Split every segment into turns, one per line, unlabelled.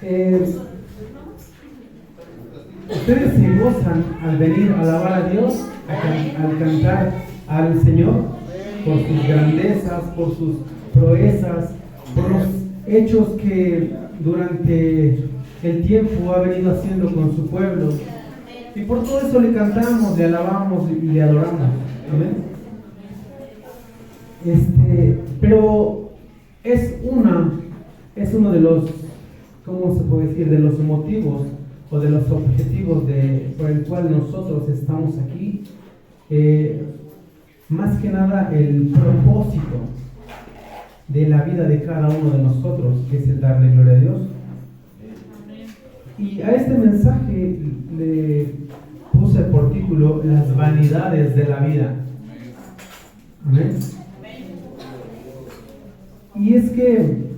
Eh, Ustedes se gozan al venir a alabar a Dios, al cantar al Señor por sus grandezas, por sus proezas, por los hechos que durante el tiempo ha venido haciendo con su pueblo. Y por todo eso le cantamos, le alabamos y le adoramos. Amén. Pero es uno de los, ¿cómo se puede decir? De los motivos o de los objetivos por el cual nosotros estamos aquí. Más que nada el propósito de la vida de cada uno de nosotros, que es el darle gloria a Dios. Y a este mensaje le puse por título Las vanidades de la vida. Amén. Y es que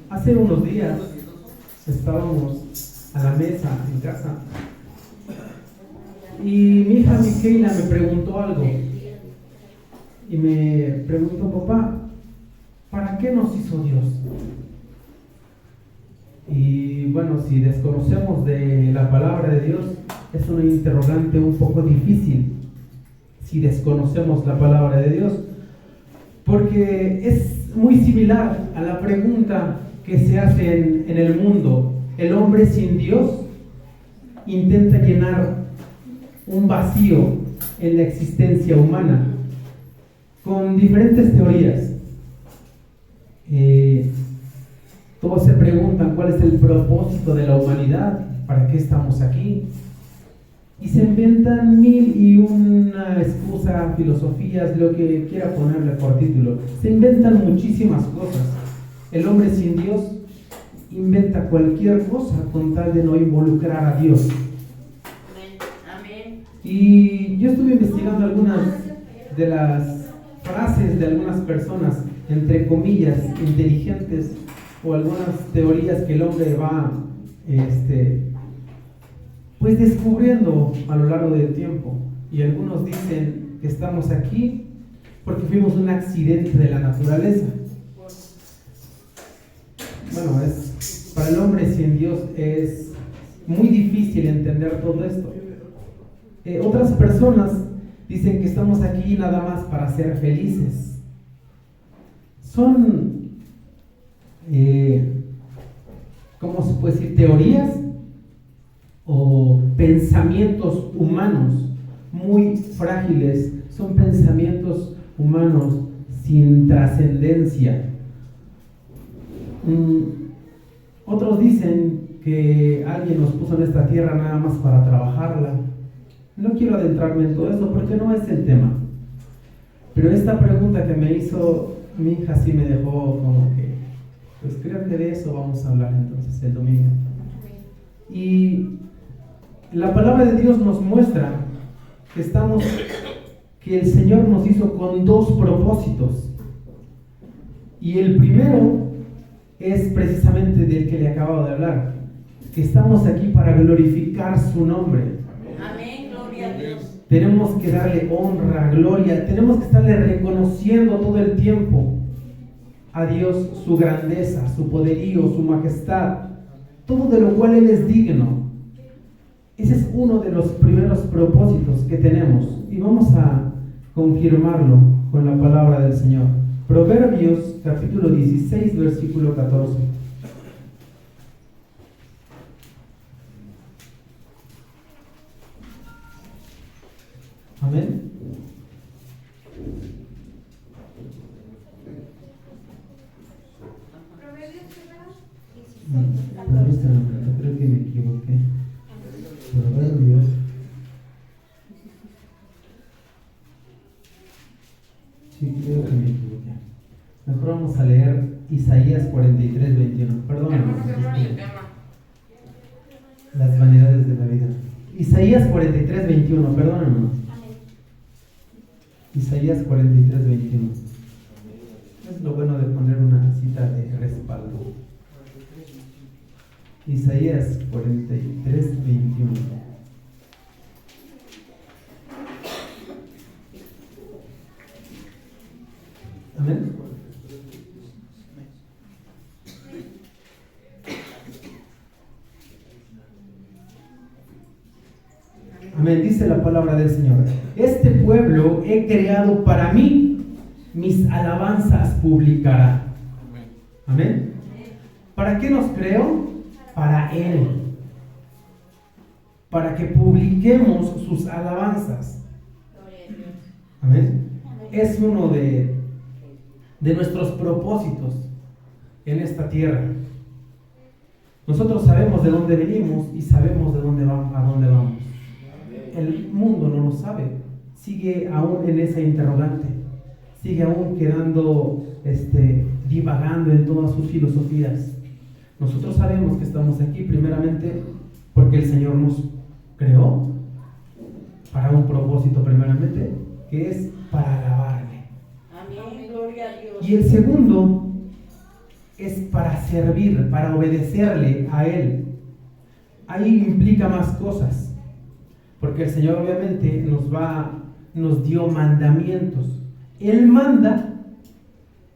hace unos días estábamos a la mesa en casa y mi hija Micaela me preguntó algo y me preguntó: papá, ¿para qué nos hizo Dios? Y bueno, si desconocemos de la palabra de Dios, es una interrogante un poco difícil si desconocemos la palabra de Dios, porque es muy similar a la pregunta que se hace en el mundo. El hombre sin Dios intenta llenar un vacío en la existencia humana con diferentes teorías. Todos se preguntan cuál es el propósito de la humanidad, para qué estamos aquí, y se inventan mil y una excusa, filosofías, lo que quiera ponerle por título. Se inventan muchísimas cosas. El hombre sin Dios inventa cualquier cosa con tal de no involucrar a Dios. Amén. Y yo estuve investigando algunas de las frases de algunas personas, entre comillas, inteligentes, o algunas teorías que el hombre va pues descubriendo a lo largo del tiempo. Y algunos dicen que estamos aquí porque fuimos un accidente de la naturaleza. Bueno, para el hombre sin Dios es muy difícil entender todo esto. Otras personas dicen que estamos aquí nada más para ser felices. Son ¿cómo se puede decir? Teorías o pensamientos humanos muy frágiles. Son pensamientos humanos sin trascendencia. Otros dicen que alguien nos puso en esta tierra nada más para trabajarla. No quiero adentrarme en todo eso porque no es el tema, pero esta pregunta que me hizo mi hija sí me dejó como que, pues creo que de eso vamos a hablar entonces el domingo. Y la palabra de Dios nos muestra que el Señor nos hizo con dos propósitos. Y el primero es precisamente del que le acabo de hablar, que estamos aquí para glorificar su nombre.
Amén, gloria a Dios.
Tenemos que darle honra, gloria, tenemos que estarle reconociendo todo el tiempo a Dios su grandeza, su poderío, su majestad, todo de lo cual Él es digno. Ese es uno de los primeros propósitos que tenemos y vamos a confirmarlo con la palabra del Señor. Proverbios capítulo 16, versículo 14. Amén. Creo que me equivoqué. Proverbios. Sí, creo que me equivoqué. Mejor vamos a leer Isaías 43, 21. Perdóname. Las vanidades de la vida. Isaías 43, 21. Perdóname. Isaías 43, 21. Es lo bueno de poner una cita de respaldo. Isaías 43, 21. Amén. Amén. Dice la palabra del Señor: este pueblo he creado para mí, mis alabanzas publicará. Amén. ¿Para qué nos creó? Para Él. Para que publiquemos sus alabanzas. Amén. Es uno de nuestros propósitos en esta tierra. Nosotros sabemos de dónde venimos y sabemos de dónde vamos, a dónde vamos. El mundo no lo sabe. Sigue aún en esa interrogante. Sigue aún quedando divagando en todas sus filosofías. Nosotros sabemos que estamos aquí primeramente porque el Señor nos creó para un propósito primeramente, que es para alabarle.
Amén, gloria a Dios.
Y el segundo es para servir, para obedecerle a Él. Ahí implica más cosas, porque el Señor obviamente nos dio mandamientos. Él manda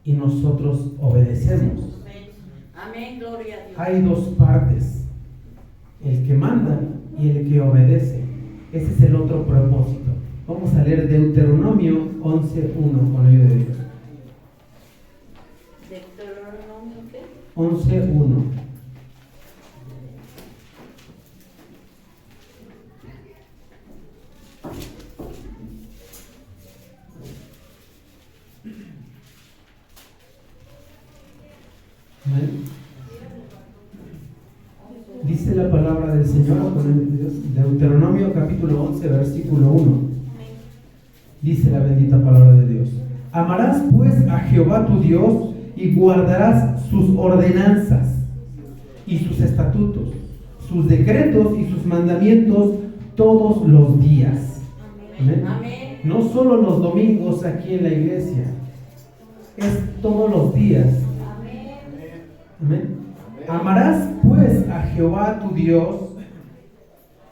y nosotros obedecemos.
Amén, gloria a Dios.
Hay dos partes, el que manda y el que obedece. Ese es el otro propósito. Vamos a leer Deuteronomio 11:1 con la ayuda de Dios.
Deuteronomio, ¿qué?
11:1. Amén. Dice la palabra del Señor, Deuteronomio capítulo 11, versículo 1. Dice la bendita palabra de Dios: amarás pues a Jehová tu Dios y guardarás sus ordenanzas y sus estatutos, sus decretos y sus mandamientos todos los días. Amén.
Amén.
No solo los domingos aquí en la iglesia, es todos los días. Amén. Amarás pues a Jehová tu Dios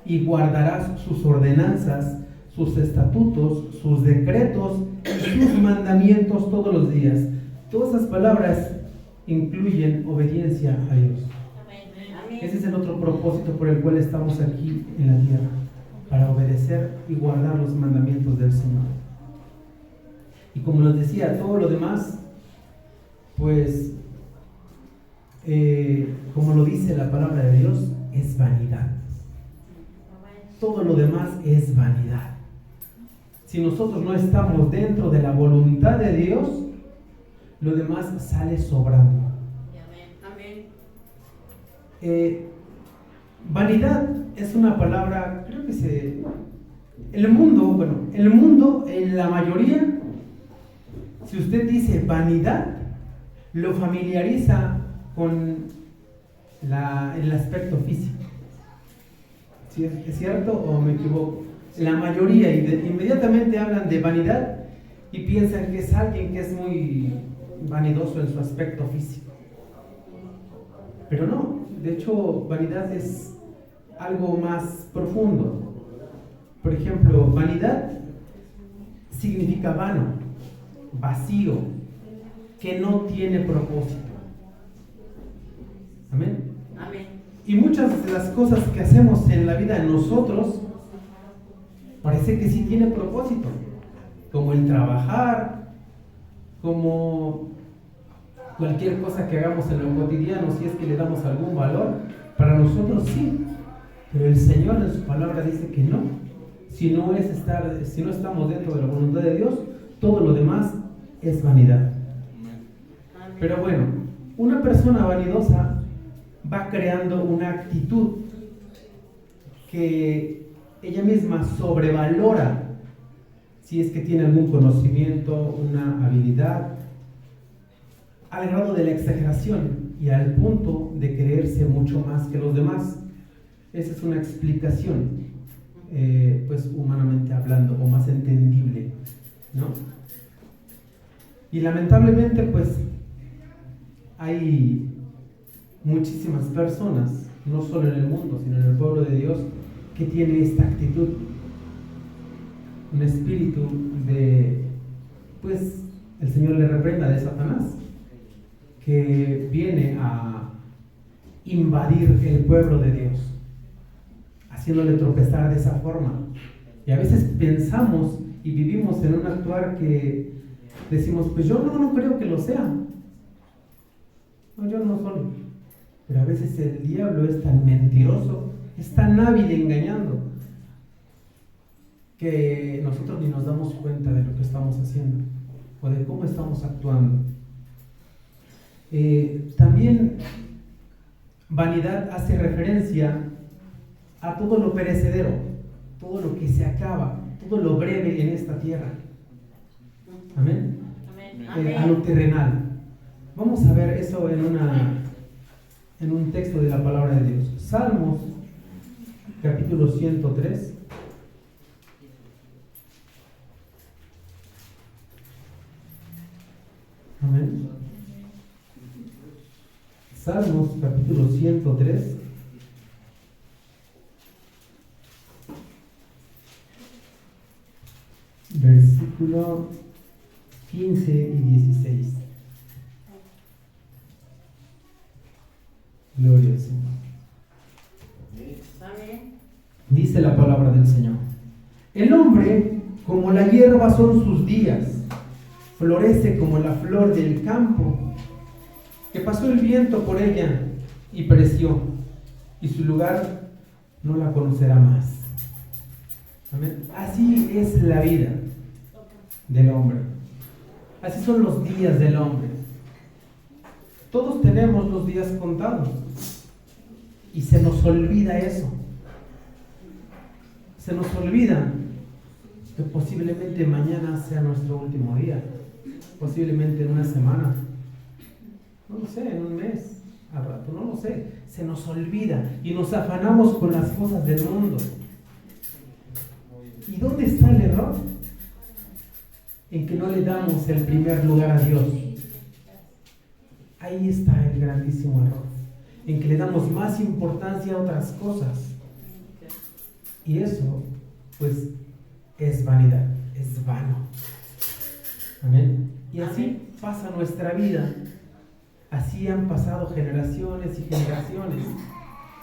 y guardarás sus ordenanzas, sus estatutos, sus decretos y sus mandamientos todos los días. Todas esas palabras incluyen obediencia a Dios.
Amén.
Ese es el otro propósito por el cual estamos aquí en la tierra, para obedecer y guardar los mandamientos del Señor. Y como les decía, todo lo demás, pues como lo dice la palabra de Dios, es vanidad. Todo lo demás es vanidad. Si nosotros no estamos dentro de la voluntad de Dios, lo demás sale sobrando.
Amén.
Vanidad es una palabra, creo que el mundo en la mayoría, si usted dice vanidad, lo familiariza con el aspecto físico. ¿Sí es cierto o me equivoco? La mayoría inmediatamente hablan de vanidad y piensan que es alguien que es muy vanidoso en su aspecto físico. Pero no, de hecho, vanidad es algo más profundo. Por ejemplo, vanidad significa vano, vacío, que no tiene propósito. Amén.
Amén.
Y muchas de las cosas que hacemos en la vida nosotros parece que sí tiene propósito, como el trabajar, como cualquier cosa que hagamos en lo cotidiano, si es que le damos algún valor, para nosotros sí, pero el Señor en su palabra dice que no. Si no estamos dentro de la voluntad de Dios, todo lo demás es vanidad. Pero bueno, una persona vanidosa va creando una actitud que ella misma sobrevalora, si es que tiene algún conocimiento, una habilidad, al grado de la exageración y al punto de creerse mucho más que los demás. Esa es una explicación, pues humanamente hablando, o más entendible, ¿no? Y lamentablemente, pues, hay muchísimas personas, no solo en el mundo, sino en el pueblo de Dios, que tiene esta actitud, un espíritu de, pues, el Señor le reprenda, de Satanás, que viene a invadir el pueblo de Dios, haciéndole tropezar de esa forma, Y a veces pensamos y vivimos en un actuar que decimos, pues yo no creo que lo sea. No, yo no soy. Pero a veces el diablo es tan mentiroso, es tan hábil engañando, que nosotros ni nos damos cuenta de lo que estamos haciendo o de cómo estamos actuando. También vanidad hace referencia a todo lo perecedero, todo lo que se acaba, todo lo breve en esta tierra. Amén. A lo terrenal. Vamos a ver eso en un texto de la palabra de Dios. Salmos, capítulo 103. Amén. Salmos, capítulo 103. Versículo 15 y 16. Gloria al Señor.
Amén.
Dice la palabra del Señor: el hombre como la hierba son sus días, florece como la flor del campo, que pasó el viento por ella y pereció, y su lugar no la conocerá más. Amén. Así es la vida del hombre. Así son los días del hombre. Todos tenemos los días contados y se nos olvida eso. Se nos olvida que posiblemente mañana sea nuestro último día, posiblemente en una semana, no lo sé, en un mes, al rato, no lo sé. Se nos olvida y nos afanamos con las cosas del mundo. ¿Y dónde está el error? En que no le damos el primer lugar a Dios. Ahí está el grandísimo error, en que le damos más importancia a otras cosas. Y eso, pues, es vanidad, es vano. Amén. Y así pasa nuestra vida. Así han pasado generaciones y generaciones.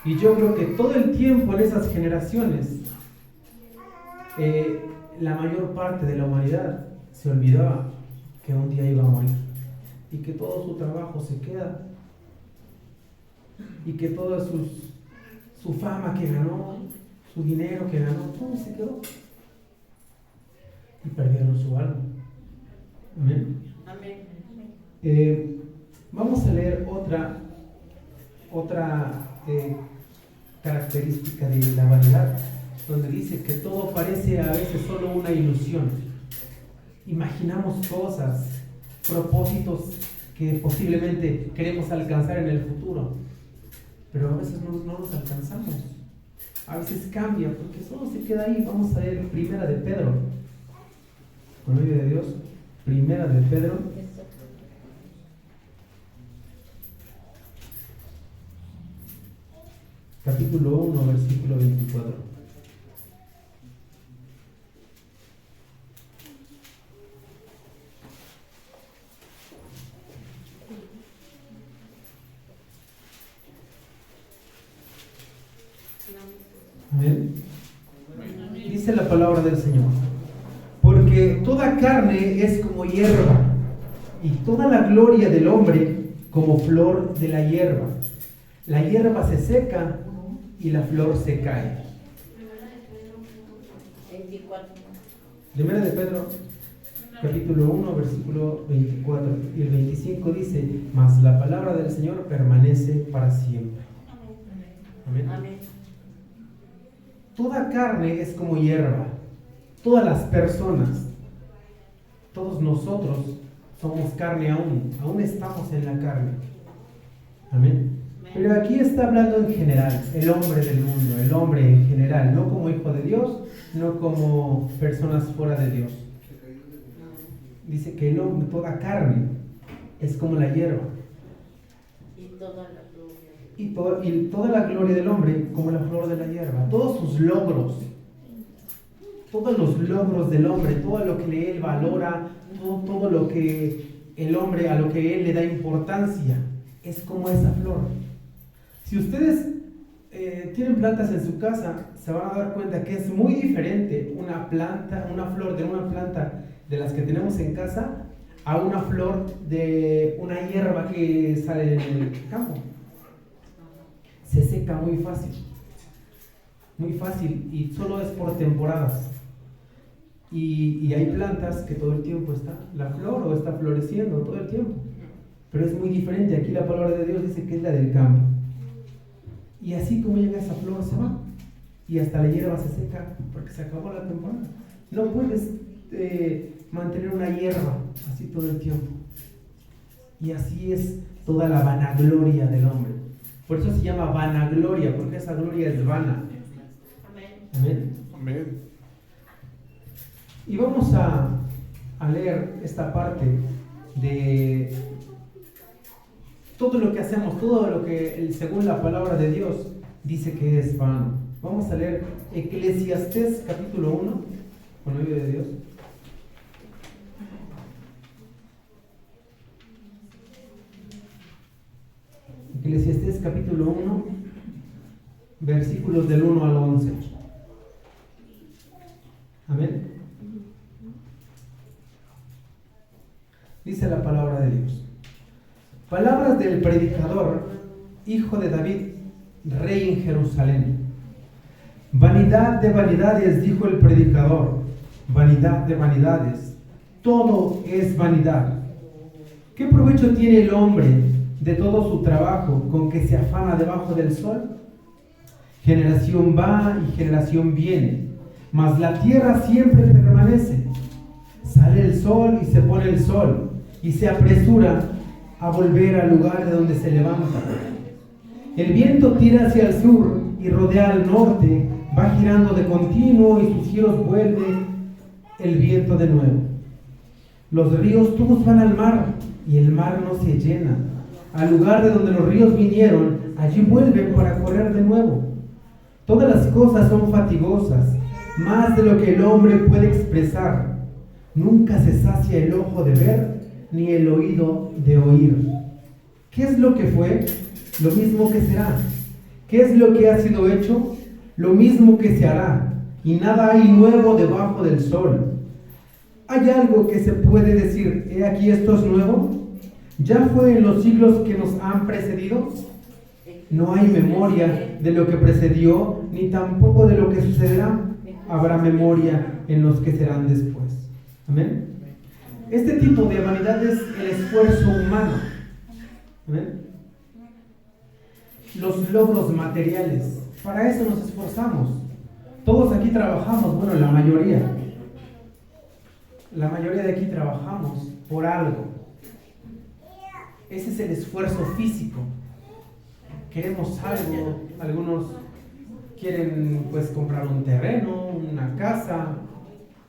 Y yo creo que todo el tiempo en esas generaciones, la mayor parte de la humanidad se olvidaba que un día iba a morir. Y que todo su trabajo se queda. Y que toda su fama que ganó, su dinero que ganó, todo se quedó. Y perdieron su alma. Amén.
Amén.
Vamos a leer otra característica de la vanidad, donde dice que todo parece a veces solo una ilusión. Imaginamos cosas, propósitos que posiblemente queremos alcanzar en el futuro, pero a veces no los alcanzamos. A veces cambia porque solo se queda ahí. Vamos a leer Primera de Pedro, con la ayuda de Dios. Primera de Pedro, capítulo 1, versículo 24. Amén. Dice la palabra del Señor: porque toda carne es como hierba, y toda la gloria del hombre como flor de la hierba. La hierba se seca y la flor se cae.
24.
Primera de Pedro, capítulo 1, versículo 24 y el 25 dice: mas la palabra del Señor permanece para siempre. Amén.
Amén.
Toda carne es como hierba. Todas las personas, todos nosotros somos carne aún estamos en la carne. Amén. Pero aquí está hablando en general, el hombre del mundo, el hombre en general, no como hijo de Dios, no como personas fuera de Dios. Dice que el hombre, toda carne, es como la hierba. Y toda la gloria del hombre como la flor de la hierba. Todos sus logros, todos los logros del hombre, todo lo que él valora, todo lo que el hombre, a lo que él le da importancia, es como esa flor. Si ustedes tienen plantas en su casa, se van a dar cuenta que es muy diferente una flor de una planta de las que tenemos en casa a una flor de una hierba que sale en el campo. Se seca muy fácil y solo es por temporadas. Y hay plantas que todo el tiempo está la flor o está floreciendo todo el tiempo, pero es muy diferente. Aquí la palabra de Dios dice que es la del campo. Y así como llega esa flor se va y hasta la hierba se seca porque se acabó la temporada. No puedes mantener una hierba así todo el tiempo. Y así es toda la vanagloria del hombre. Por eso se llama vanagloria, porque esa gloria es vana. Amén.
Amén.
Y vamos a leer esta parte de todo lo que hacemos, todo lo que según la palabra de Dios dice que es vano. Vamos a leer Eclesiastés capítulo 1, con la ayuda de Dios. Eclesiastés capítulo 1, versículos del 1 al 11. Amén. Dice la palabra de Dios. Palabras del predicador, hijo de David, rey en Jerusalén. Vanidad de vanidades, dijo el predicador, vanidad de vanidades, todo es vanidad. ¿Qué provecho tiene el hombre de todo su trabajo con que se afana debajo del sol? Generación va y generación viene, mas la tierra siempre permanece. Sale el sol y se pone el sol, y se apresura a volver al lugar de donde se levanta. El viento tira hacia el sur y rodea al norte, va girando de continuo y sus giros vuelve el viento de nuevo. Los ríos todos van al mar y el mar no se llena. Al lugar de donde los ríos vinieron, allí vuelven para correr de nuevo. Todas las cosas son fatigosas, más de lo que el hombre puede expresar. Nunca se sacia el ojo de ver, ni el oído de oír. ¿Qué es lo que fue? Lo mismo que será. ¿Qué es lo que ha sido hecho? Lo mismo que se hará. Y nada hay nuevo debajo del sol. ¿Hay algo que se puede decir, he aquí esto es nuevo? ¿Ya fue en los siglos que nos han precedido? No hay memoria de lo que precedió, ni tampoco de lo que sucederá. Habrá memoria en los que serán después. Amén. Este tipo de vanidad es el esfuerzo humano. ¿Amén? Los logros materiales. Para eso nos esforzamos. Todos aquí trabajamos, bueno, la mayoría. La mayoría de aquí trabajamos por algo. Ese es el esfuerzo físico. Queremos algo. Algunos quieren pues comprar un terreno, una casa,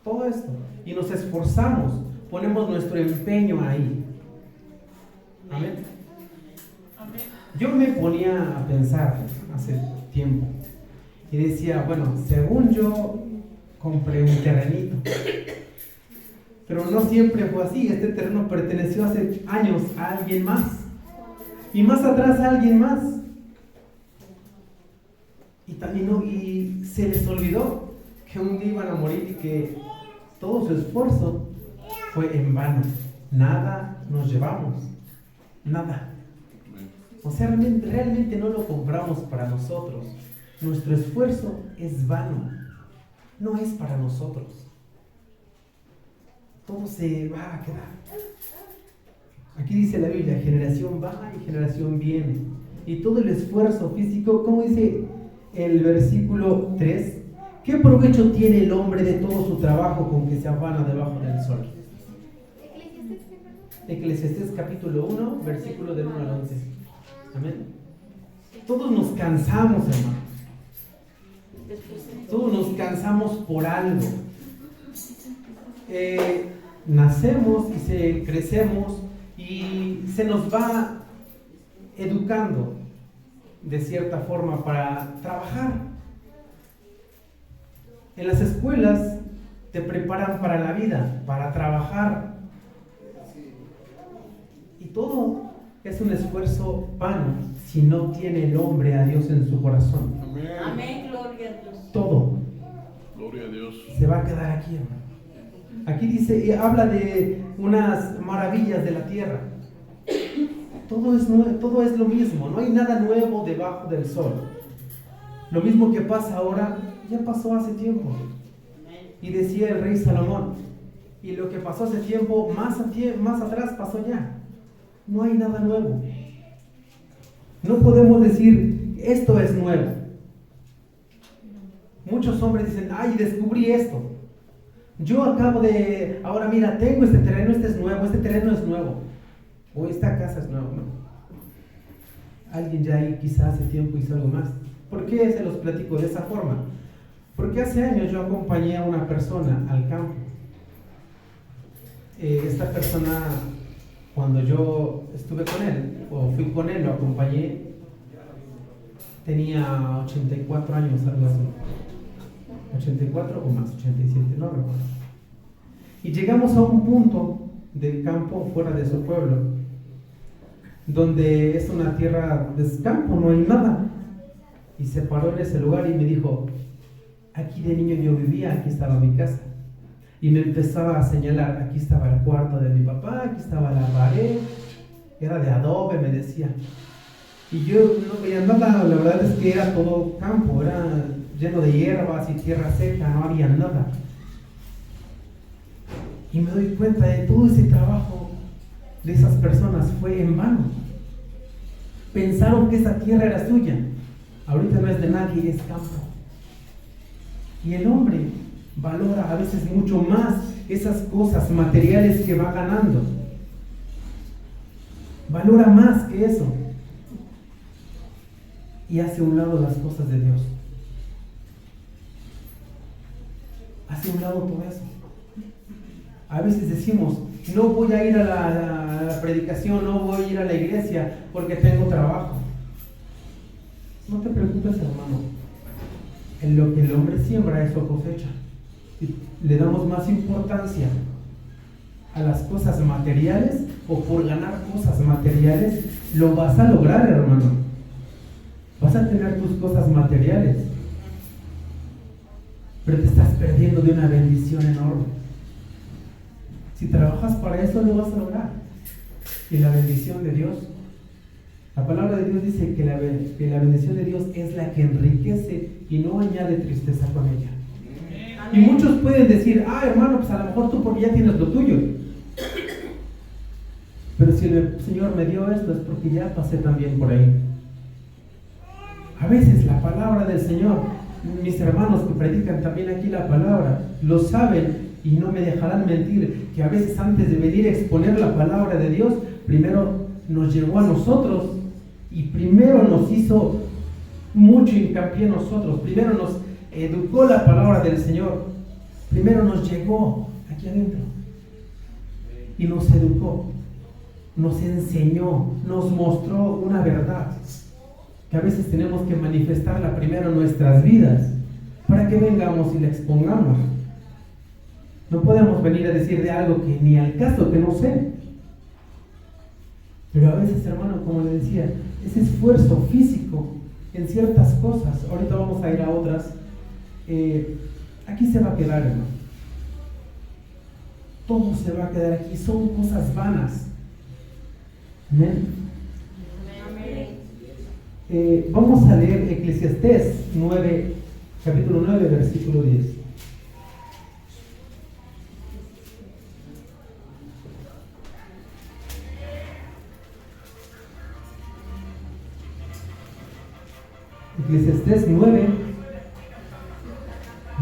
todo esto. Y nos esforzamos. Ponemos nuestro empeño ahí. Amén. Yo me ponía a pensar hace tiempo y decía, bueno, según yo compré un terrenito, pero no siempre fue así. Este terreno perteneció hace años a alguien más y más atrás a alguien más, y también y se les olvidó que un día iban a morir y que todo su esfuerzo fue en vano. Nada nos llevamos, nada. O sea, realmente no lo compramos para nosotros. Nuestro esfuerzo es vano, no es para nosotros. Todo se va a quedar. Aquí dice la Biblia, generación va y generación viene. Y todo el esfuerzo físico, como dice el versículo 3, ¿qué provecho tiene el hombre de todo su trabajo con que se afana debajo del sol? Eclesiastés capítulo 1, versículo del 1 al 11. Amén. Todos nos cansamos, hermanos. Todos nos cansamos por algo. Nacemos y crecemos y se nos va educando de cierta forma para trabajar. En las escuelas te preparan para la vida, para trabajar. Y todo es un esfuerzo vano si no tiene el hombre a Dios en su corazón.
Amén.
Amén, gloria a Dios.
Todo
Gloria a Dios.
se va a quedar aquí, hermano. Aquí dice, habla de unas maravillas de la tierra. Todo es lo mismo, no hay nada nuevo debajo del sol. Lo mismo que pasa ahora, ya pasó hace tiempo. Y decía el rey Salomón, y lo que pasó hace tiempo, más atrás pasó ya. No hay nada nuevo. No podemos decir, esto es nuevo. Muchos hombres dicen, ay, descubrí esto. Yo ahora mira, tengo este terreno, este terreno es nuevo. O esta casa es nueva. No. Alguien ya ahí quizás hace tiempo hizo algo más. ¿Por qué se los platico de esa forma? Porque hace años yo acompañé a una persona al campo. Esta persona, cuando yo estuve con él, o fui con él, lo acompañé, tenía 84 años, algo así. 84 o más, 87, no recuerdo. Y llegamos a un punto del campo fuera de su pueblo, donde es una tierra de campo, no hay nada. Y se paró en ese lugar y me dijo, aquí de niño yo vivía, aquí estaba mi casa. Y me empezaba a señalar, aquí estaba el cuarto de mi papá, aquí estaba la pared, era de adobe, me decía. Y yo no veía nada, la verdad es que era todo campo, era lleno de hierbas y tierra seca, no había nada. Y me doy cuenta de todo ese trabajo de esas personas fue en vano. Pensaron que esa tierra era suya. Ahorita no es de nadie, es campo. Y el hombre valora a veces mucho más esas cosas materiales que va ganando. Valora más que eso. Y hace a un lado las cosas de Dios. Hace a un lado todo eso. A veces decimos, no voy a ir a la predicación, no voy a ir a la iglesia porque tengo trabajo. No te preocupes, hermano. En lo que el hombre siembra, eso cosecha. Si le damos más importancia a las cosas materiales o por ganar cosas materiales, lo vas a lograr, hermano. Vas a tener tus cosas materiales, pero te estás perdiendo de una bendición enorme. Si trabajas para eso, lo vas a lograr. Y la bendición de Dios, la palabra de Dios dice que la bendición de Dios es la que enriquece y no añade tristeza con ella. Y muchos pueden decir, hermano, pues a lo mejor tú porque ya tienes lo tuyo. Pero si el Señor me dio esto es porque ya pasé también por ahí. A veces la palabra del Señor, mis hermanos que predican también aquí la palabra, lo saben y no me dejarán mentir, que a veces antes de venir a exponer la palabra de Dios, primero nos llegó a nosotros y primero nos hizo mucho hincapié en nosotros, primero nos educó la palabra del Señor, primero nos llegó aquí adentro y nos educó, nos enseñó, nos mostró una verdad que a veces tenemos que manifestarla primero en nuestras vidas para que vengamos y la expongamos. No podemos venir a decir de algo que ni al caso, que no sé. Pero a veces, hermano, como le decía, ese esfuerzo físico en ciertas cosas, ahorita vamos a ir a otras, aquí se va a quedar, hermano. Todo se va a quedar aquí, son cosas vanas. Amén. Vamos a leer Eclesiastés 9, capítulo 9, versículo 10. Eclesiastés 9,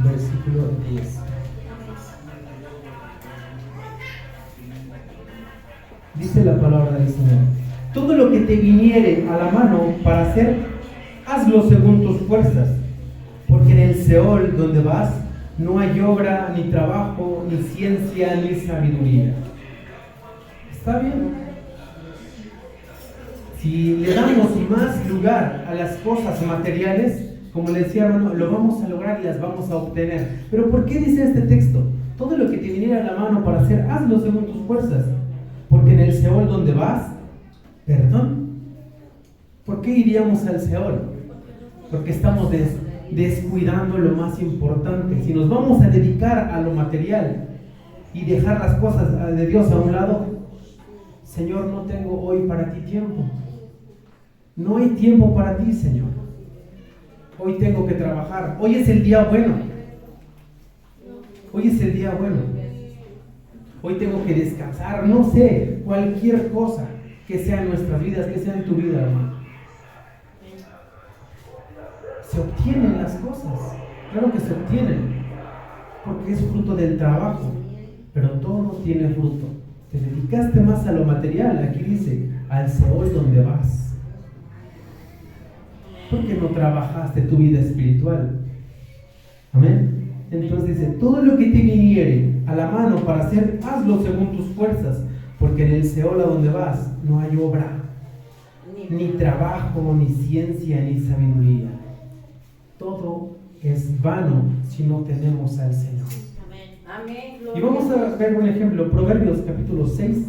versículo 10. Dice la palabra del Señor: todo lo que te viniere a la mano para hacer, hazlo según tus fuerzas, porque en el Seol donde vas no hay obra, ni trabajo, ni ciencia, ni sabiduría. ¿Está bien? Si le damos más lugar a las cosas materiales, como le decía, hermano, lo vamos a lograr y las vamos a obtener. Pero ¿por qué dice este texto? Todo lo que te viniera a la mano para hacer, hazlo según tus fuerzas, porque en el Seol donde vas, perdón, ¿Por qué iríamos al Seol? Porque estamos descuidando lo más importante. Si nos vamos a dedicar a lo material y dejar las cosas de Dios a un lado, Señor, no tengo hoy para ti tiempo. No hay tiempo para ti, Señor. Hoy tengo que trabajar. Hoy es el día bueno. Hoy es el día bueno. Hoy tengo que descansar. No sé, cualquier cosa que sea en nuestras vidas, que sea en tu vida, hermano. Se obtienen las cosas. Claro que se obtienen. Porque es fruto del trabajo. Pero todo tiene fruto. Te dedicaste más a lo material. Aquí dice, al Seol donde vas. ¿Por qué no trabajaste tu vida espiritual? Amén. Entonces dice, todo lo que te viniere a la mano para hacer, hazlo según tus fuerzas, porque en el Seol a donde vas no hay obra, ni trabajo, ni ciencia, ni sabiduría. Todo es vano si no tenemos al Señor.
Amén.
Y vamos a ver un ejemplo, Proverbios capítulo 6.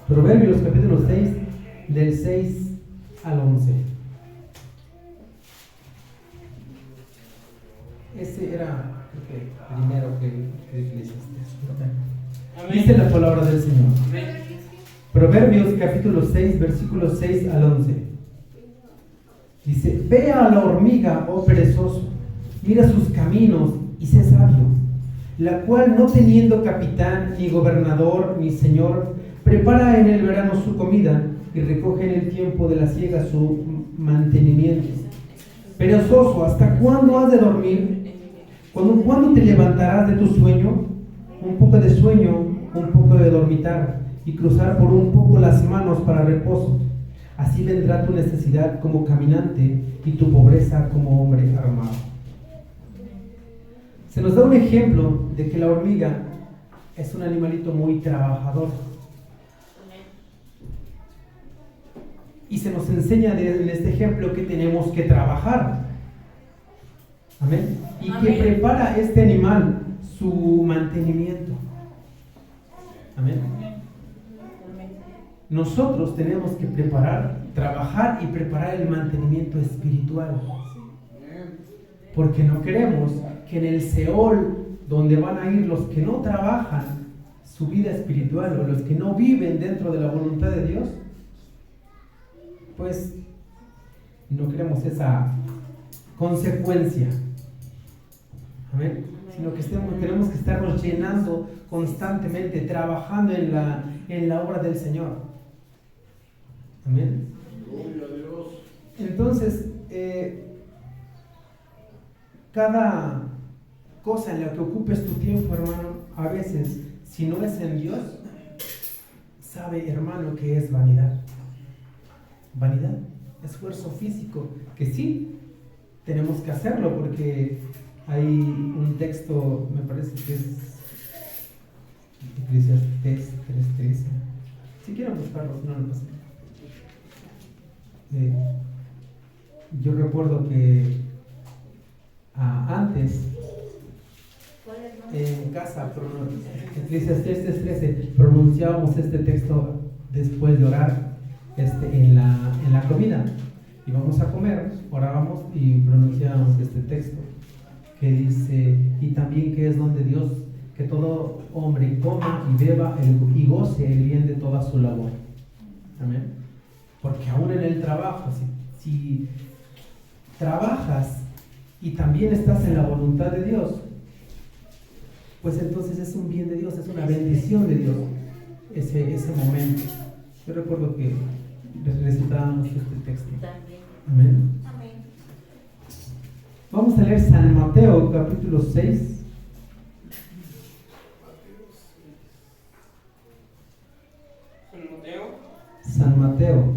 Proverbios capítulo 6, del 6 al 11. Ese era el primero que leíste. Dice la palabra del Señor. Proverbios capítulo 6, versículos 6 al 11. Dice, ve a la hormiga, oh perezoso, mira sus caminos y sé sabio, la cual no teniendo capitán, ni gobernador, ni señor, prepara en el verano su comida y recoge en el tiempo de la siega su mantenimiento. Perezoso, ¿hasta cuándo has de dormir? ¿Cuándo te levantarás de tu sueño? Un poco de sueño, un poco de dormitar, y cruzar por un poco las manos para reposo. Así vendrá tu necesidad como caminante y tu pobreza como hombre armado. Se nos da un ejemplo de que la hormiga es un animalito muy trabajador. Y se nos enseña en este ejemplo que tenemos que trabajar. Amén. Y que prepara este animal su mantenimiento. Amén. Nosotros tenemos que trabajar y preparar el mantenimiento espiritual. Porque no queremos que en el Seol, donde van a ir los que no trabajan su vida espiritual o los que no viven dentro de la voluntad de Dios, pues no queremos esa consecuencia. Amén. Sino que tenemos que estarnos llenando constantemente, trabajando en la obra del Señor. Amén.
Gloria a Dios.
Entonces, cada cosa en la que ocupes tu tiempo, hermano, a veces, si no es en Dios, sabe, hermano, que es vanidad. Vanidad, esfuerzo físico, que sí, tenemos que hacerlo porque hay un texto, me parece que es Eclesiastés 3:13. Si quieren buscarlo, no lo pasen. Yo recuerdo que antes en casa, Eclesiastés 3:13, pronunciábamos este texto después de orar en la comida. Íbamos a comer, orábamos y pronunciábamos este texto que dice, y también que es donde Dios, que todo hombre coma y beba y goce el bien de toda su labor. Amén. Porque aún en el trabajo, si trabajas y también estás en la voluntad de Dios, pues entonces es un bien de Dios, es una bendición de Dios ese momento. Yo recuerdo que recitábamos este texto. Amén. Vamos a leer San Mateo capítulo 6. San Mateo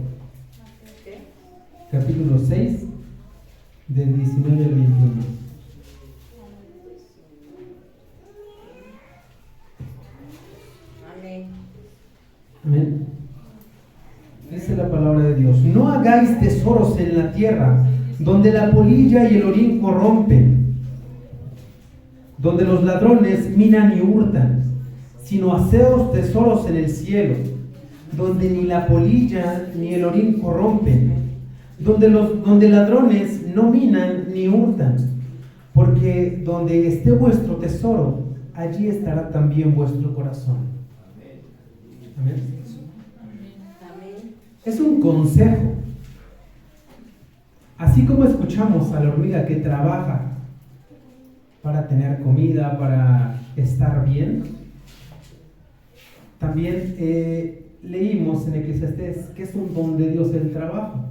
capítulo 6 del 19 al 21. Amén. Dice la palabra de Dios: no hagáis tesoros en la tierra, donde la polilla y el orín corrompen, donde los ladrones minan y hurtan, sino haceos tesoros en el cielo, donde ni la polilla ni el orín corrompen, donde ladrones no minan ni hurtan, porque donde esté vuestro tesoro, allí estará también vuestro corazón. Amén. Es un consejo. Así como escuchamos a la hormiga que trabaja para tener comida, para estar bien, también leímos en Eclesiastés que es un don de Dios el trabajo.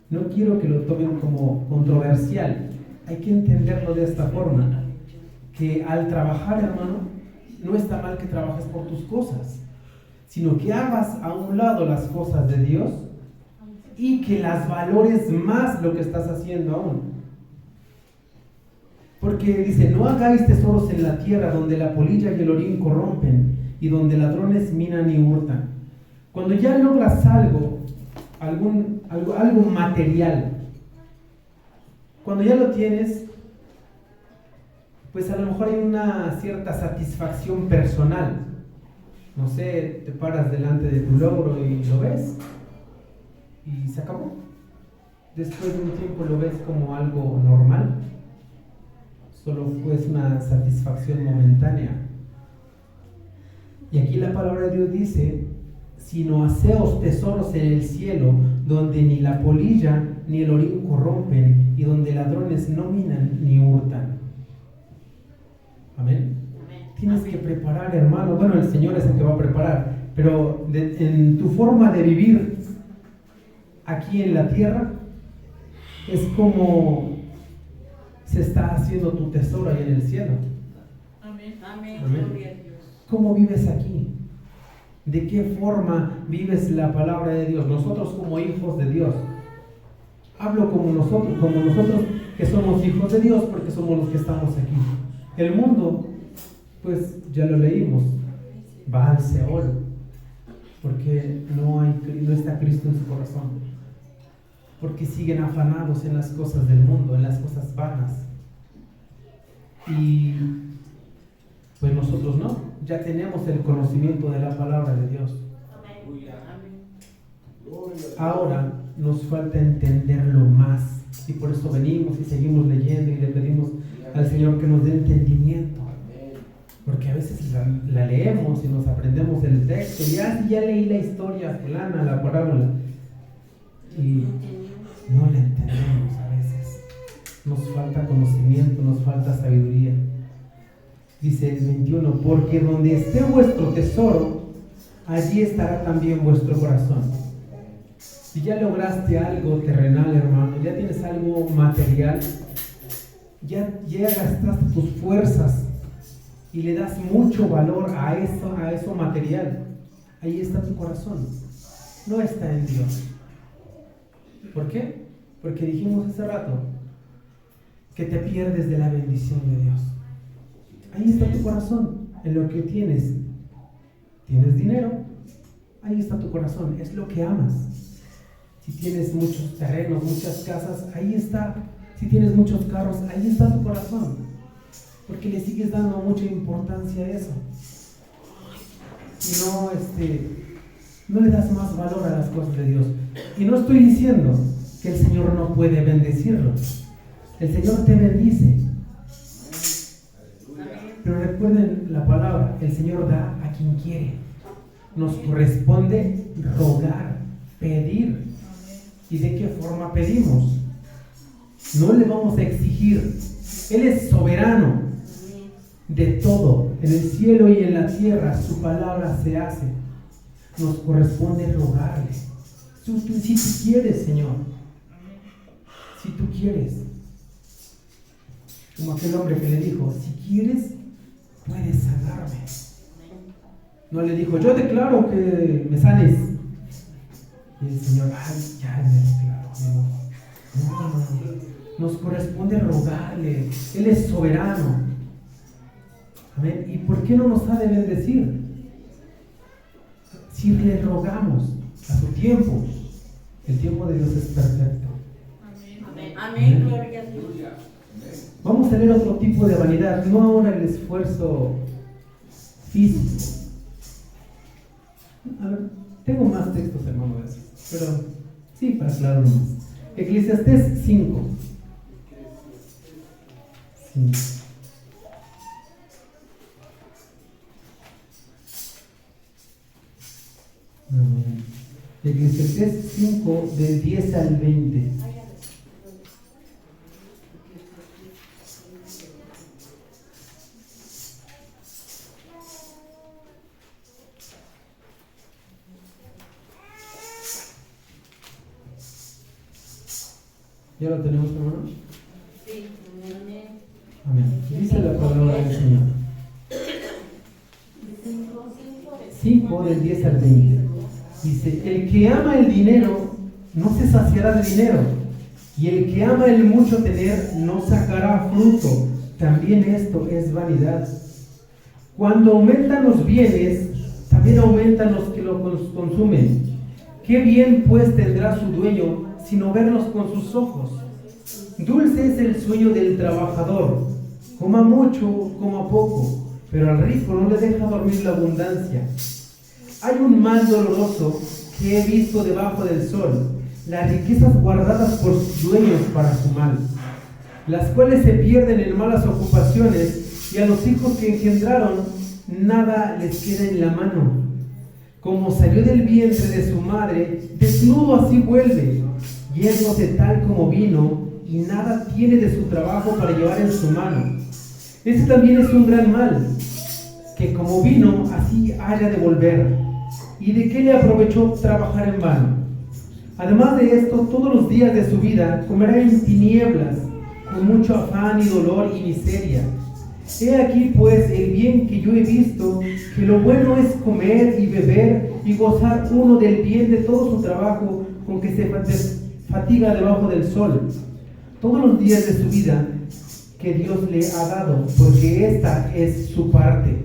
No quiero que lo tomen como controversial. Hay que entenderlo de esta forma, que al trabajar, hermano, no está mal que trabajes por tus cosas, sino que hagas a un lado las cosas de Dios y que las valores más lo que estás haciendo aún. Porque dice, no hagáis tesoros en la tierra donde la polilla y el orín corrompen y donde ladrones minan y hurtan. Cuando ya logras algo material, cuando ya lo tienes, pues a lo mejor hay una cierta satisfacción personal. No sé, te paras delante de tu logro y lo ves y se acabó. Después de un tiempo lo ves como algo normal. Solo fue una satisfacción momentánea. Y aquí la palabra de Dios dice, sino haceos tesoros en el cielo, donde ni la polilla ni el orín corrompen, y donde ladrones no minan ni hurtan. Amén. Tienes que preparar, hermano. Bueno, el Señor es el que va a preparar, pero en tu forma de vivir aquí en la tierra, es como se está haciendo tu tesoro ahí en el cielo.
Amén.
Amén.
Gloria a Dios.
¿Cómo vives aquí? ¿De qué forma vives la palabra de Dios? Nosotros como hijos de Dios. Hablo como nosotros que somos hijos de Dios, porque somos los que estamos aquí. El mundo, pues ya lo leímos, va al Seol, porque no está Cristo en su corazón, porque siguen afanados en las cosas del mundo, en las cosas vanas. Y pues nosotros no, ya tenemos el conocimiento de la palabra de Dios. Ahora nos falta entenderlo más, y por eso venimos y seguimos leyendo y le pedimos al Señor que nos dé entendimiento, porque a veces la leemos y nos aprendemos el texto y ya leí la historia fulana, la parábola, y no la entendemos a veces. Nos falta conocimiento, nos falta sabiduría. Dice el 21, porque donde esté vuestro tesoro, allí estará también vuestro corazón. Si ya lograste algo terrenal, hermano, ya tienes algo material, ya gastaste tus fuerzas y le das mucho valor a eso material, ahí está tu corazón, no está en Dios. ¿Por qué? Porque dijimos hace rato que te pierdes de la bendición de Dios. Ahí está tu corazón, en lo que tienes. ¿Tienes dinero? Ahí está tu corazón, es lo que amas. Si tienes muchos terrenos, muchas casas, ahí está. Si tienes muchos carros, ahí está tu corazón, porque le sigues dando mucha importancia a eso. Y no le das más valor a las cosas de Dios. Y no estoy diciendo que el Señor no puede bendecirlo. El Señor te bendice. Pero recuerden la palabra, el Señor da a quien quiere. Nos corresponde rogar, pedir. ¿Y de qué forma pedimos? No le vamos a exigir. Él es soberano de todo. En el cielo y en la tierra su palabra se hace. Nos corresponde rogarle. Si tú quieres, Señor. Si tú quieres. Como aquel hombre que le dijo, si quieres, puedes sanarme. No le dijo, yo declaro que me sanes. Y el Señor, ya me declaró. No. Nos corresponde rogarle. Él es soberano. Amén. ¿Y por qué no nos ha de bendecir? Si le rogamos a su tiempo. El tiempo de Dios es perfecto.
Amén. Amén. Gloria a Dios.
Vamos a tener otro tipo de vanidad, no ahora el esfuerzo físico. A ver, tengo más textos, hermano, pero sí, para aclarar más. Eclesiastés 5. Eclesiastés 5, del 10 al 20. ¿Ya lo tenemos, hermano?
Sí.
Amén. Dice la palabra del Señor. 5 del 10 al 20. Dice, el que ama el dinero no se saciará de dinero, y el que ama el mucho tener no sacará fruto. También esto es vanidad. Cuando aumentan los bienes, también aumentan los que lo consumen. ¿Qué bien pues tendrá su dueño sino verlos con sus ojos? Dulce es el sueño del trabajador, coma mucho, coma poco, pero al rico no le deja dormir la abundancia. Hay un mal doloroso que he visto debajo del sol, las riquezas guardadas por sus dueños para su mal, las cuales se pierden en malas ocupaciones, y a los hijos que engendraron nada les queda en la mano. Como salió del vientre de su madre, desnudo así vuelve, yéndose tal como vino, y nada tiene de su trabajo para llevar en su mano. Ese también es un gran mal, que como vino, así haya de volver. ¿Y de qué le aprovechó trabajar en vano? Además de esto, todos los días de su vida comerá en tinieblas, con mucho afán y dolor y miseria. He aquí pues el bien que yo he visto, que lo bueno es comer y beber y gozar uno del bien de todo su trabajo con que se fatiga debajo del sol, todos los días de su vida que Dios le ha dado, porque esta es su parte.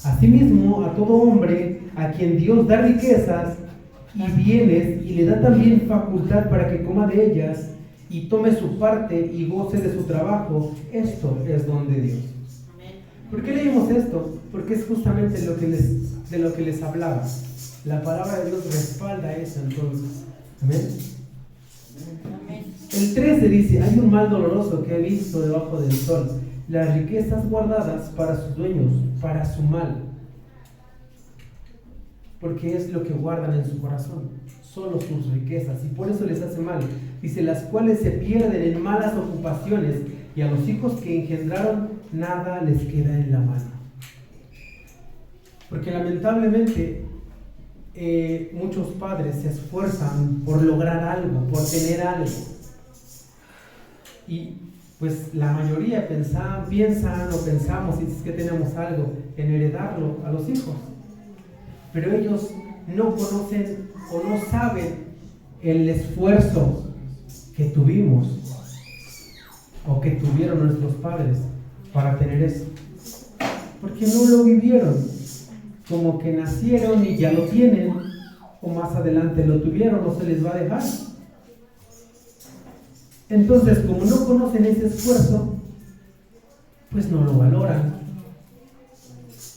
Asimismo, a todo hombre a quien Dios da riquezas y bienes y le da también facultad para que coma de ellas y tome su parte y goce de su trabajo, esto es don de Dios. ¿Por qué leímos esto? Porque es justamente de lo que les hablaba. La palabra de Dios respalda eso entonces. Amén. El 13 dice, hay un mal doloroso que he visto debajo del sol, las riquezas guardadas para sus dueños, para su mal. Porque es lo que guardan en su corazón, solo sus riquezas, y por eso les hace mal. Dice, las cuales se pierden en malas ocupaciones, y a los hijos que engendraron nada les queda en la mano. Porque lamentablemente muchos padres se esfuerzan por lograr algo, por tener algo, y pues la mayoría piensan o pensamos, si es que tenemos algo, en heredarlo a los hijos, pero ellos no conocen o no saben el esfuerzo que tuvimos o que tuvieron nuestros padres para tener eso, porque no lo vivieron, como que nacieron y ya lo tienen, o más adelante lo tuvieron, no se les va a dejar. Entonces, como no conocen ese esfuerzo, pues no lo valoran.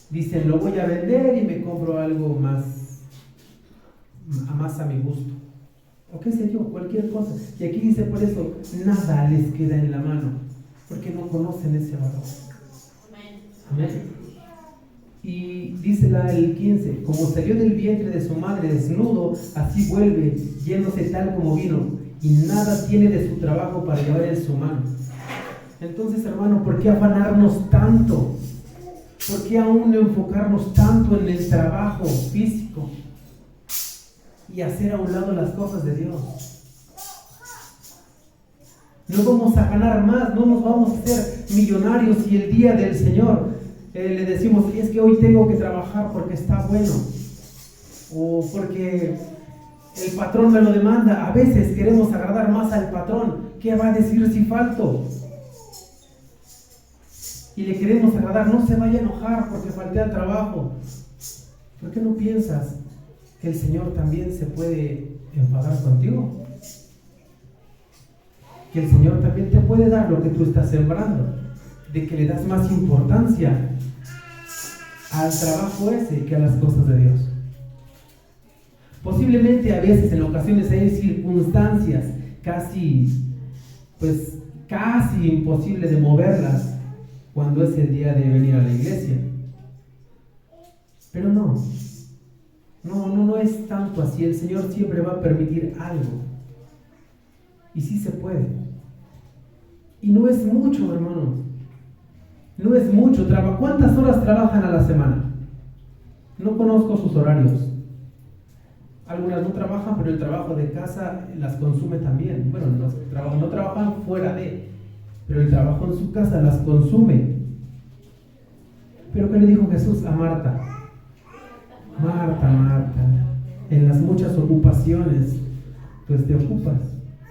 Dicen, lo voy a vender y me compro algo más a mi gusto, o qué sé yo, cualquier cosa. Y aquí dice, por eso nada les queda en la mano, porque no conocen ese valor. Amén. Y dice el 15, como salió del vientre de su madre desnudo, así vuelve, yéndose tal como vino, y nada tiene de su trabajo para llevar en su mano. Entonces, hermano, ¿por qué afanarnos tanto? ¿Por qué aún enfocarnos tanto en el trabajo físico y hacer a un lado las cosas de Dios? No vamos a ganar más, no nos vamos a hacer millonarios y el día del Señor le decimos, es que hoy tengo que trabajar porque está bueno, o porque el patrón me lo demanda. A veces queremos agradar más al patrón. ¿Qué va a decir si falto? Y le queremos agradar, no se vaya a enojar porque falté al trabajo. ¿Por qué no piensas que el Señor también se puede enfadar contigo? que el Señor también te puede dar lo que tú estás sembrando, de que le das más importancia al trabajo ese que a las cosas de Dios. Posiblemente a veces, en ocasiones, hay circunstancias casi imposible de moverlas cuando es el día de venir a la iglesia. Pero no es tanto así. El Señor siempre va a permitir algo. Y sí se puede. Y no es mucho, hermanos. No es mucho. ¿Cuántas horas trabajan a la semana? No conozco sus horarios. Algunas no trabajan, pero el trabajo de casa las consume también. Bueno, no trabajan fuera de, pero el trabajo en su casa las consume. Pero ¿qué le dijo Jesús a Marta? Marta, Marta, en las muchas ocupaciones, pues te ocupas.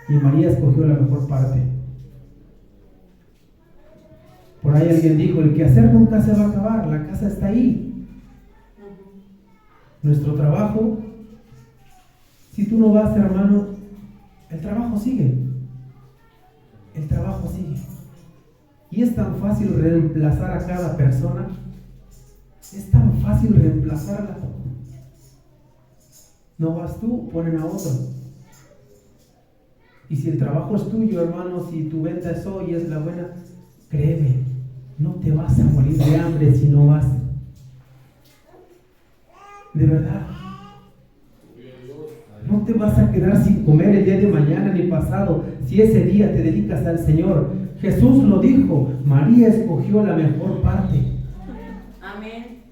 Y María escogió la mejor parte. Por ahí alguien dijo, el quehacer nunca se va a acabar, la casa está ahí. Nuestro trabajo, si tú no vas, hermano, el trabajo sigue. El trabajo sigue. Y es tan fácil reemplazar a cada persona. Es tan fácil reemplazarla. No vas tú, ponen a otro. Y si el trabajo es tuyo, hermano, si tu venta es hoy y es la buena, créeme, no te vas a morir de hambre si no vas. De verdad. No te vas a quedar sin comer el día de mañana ni pasado si ese día te dedicas al Señor. Jesús lo dijo, María escogió la mejor parte.
Amén.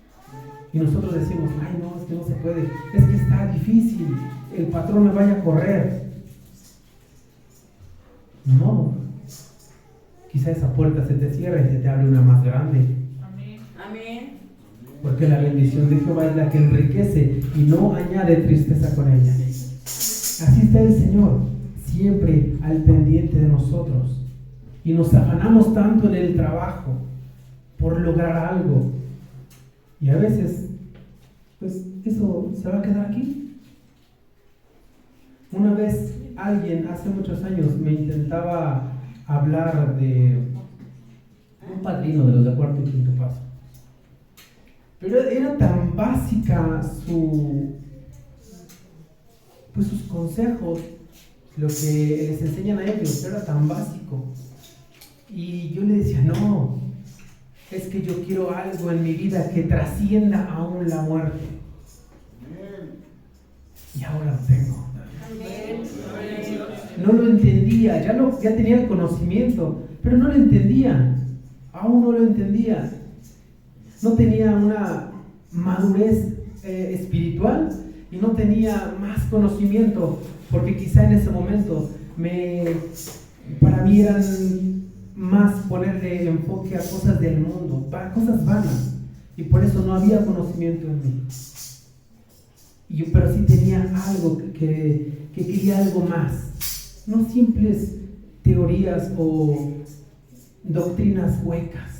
Y nosotros decimos, ay no, es que no se puede, es que está difícil, el patrón me vaya a correr. No, quizá esa puerta se te cierra y se te abre una más grande.
Amén. Amén.
Porque la bendición de Jehová es la que enriquece y no añade tristeza con ella. Así está el Señor, siempre al pendiente de nosotros. Y nos afanamos tanto en el trabajo por lograr algo. Y a veces, pues eso se va a quedar aquí. Una vez alguien, hace muchos años, me intentaba hablar de un padrino de los de cuarto y quinto paso. Pero era tan básica sus consejos, lo que les enseñan a ellos, era tan básico. Y yo le decía, no, es que yo quiero algo en mi vida que trascienda aún la muerte. Y ahora lo tengo. No lo entendía, ya tenía el conocimiento, pero no lo entendía, aún no lo entendía. No tenía una madurez espiritual y no tenía más conocimiento, porque quizá en ese momento para mí eran más ponerle enfoque a cosas del mundo, a cosas vanas, y por eso no había conocimiento en mí. Pero sí tenía algo que quería algo más, no simples teorías o doctrinas huecas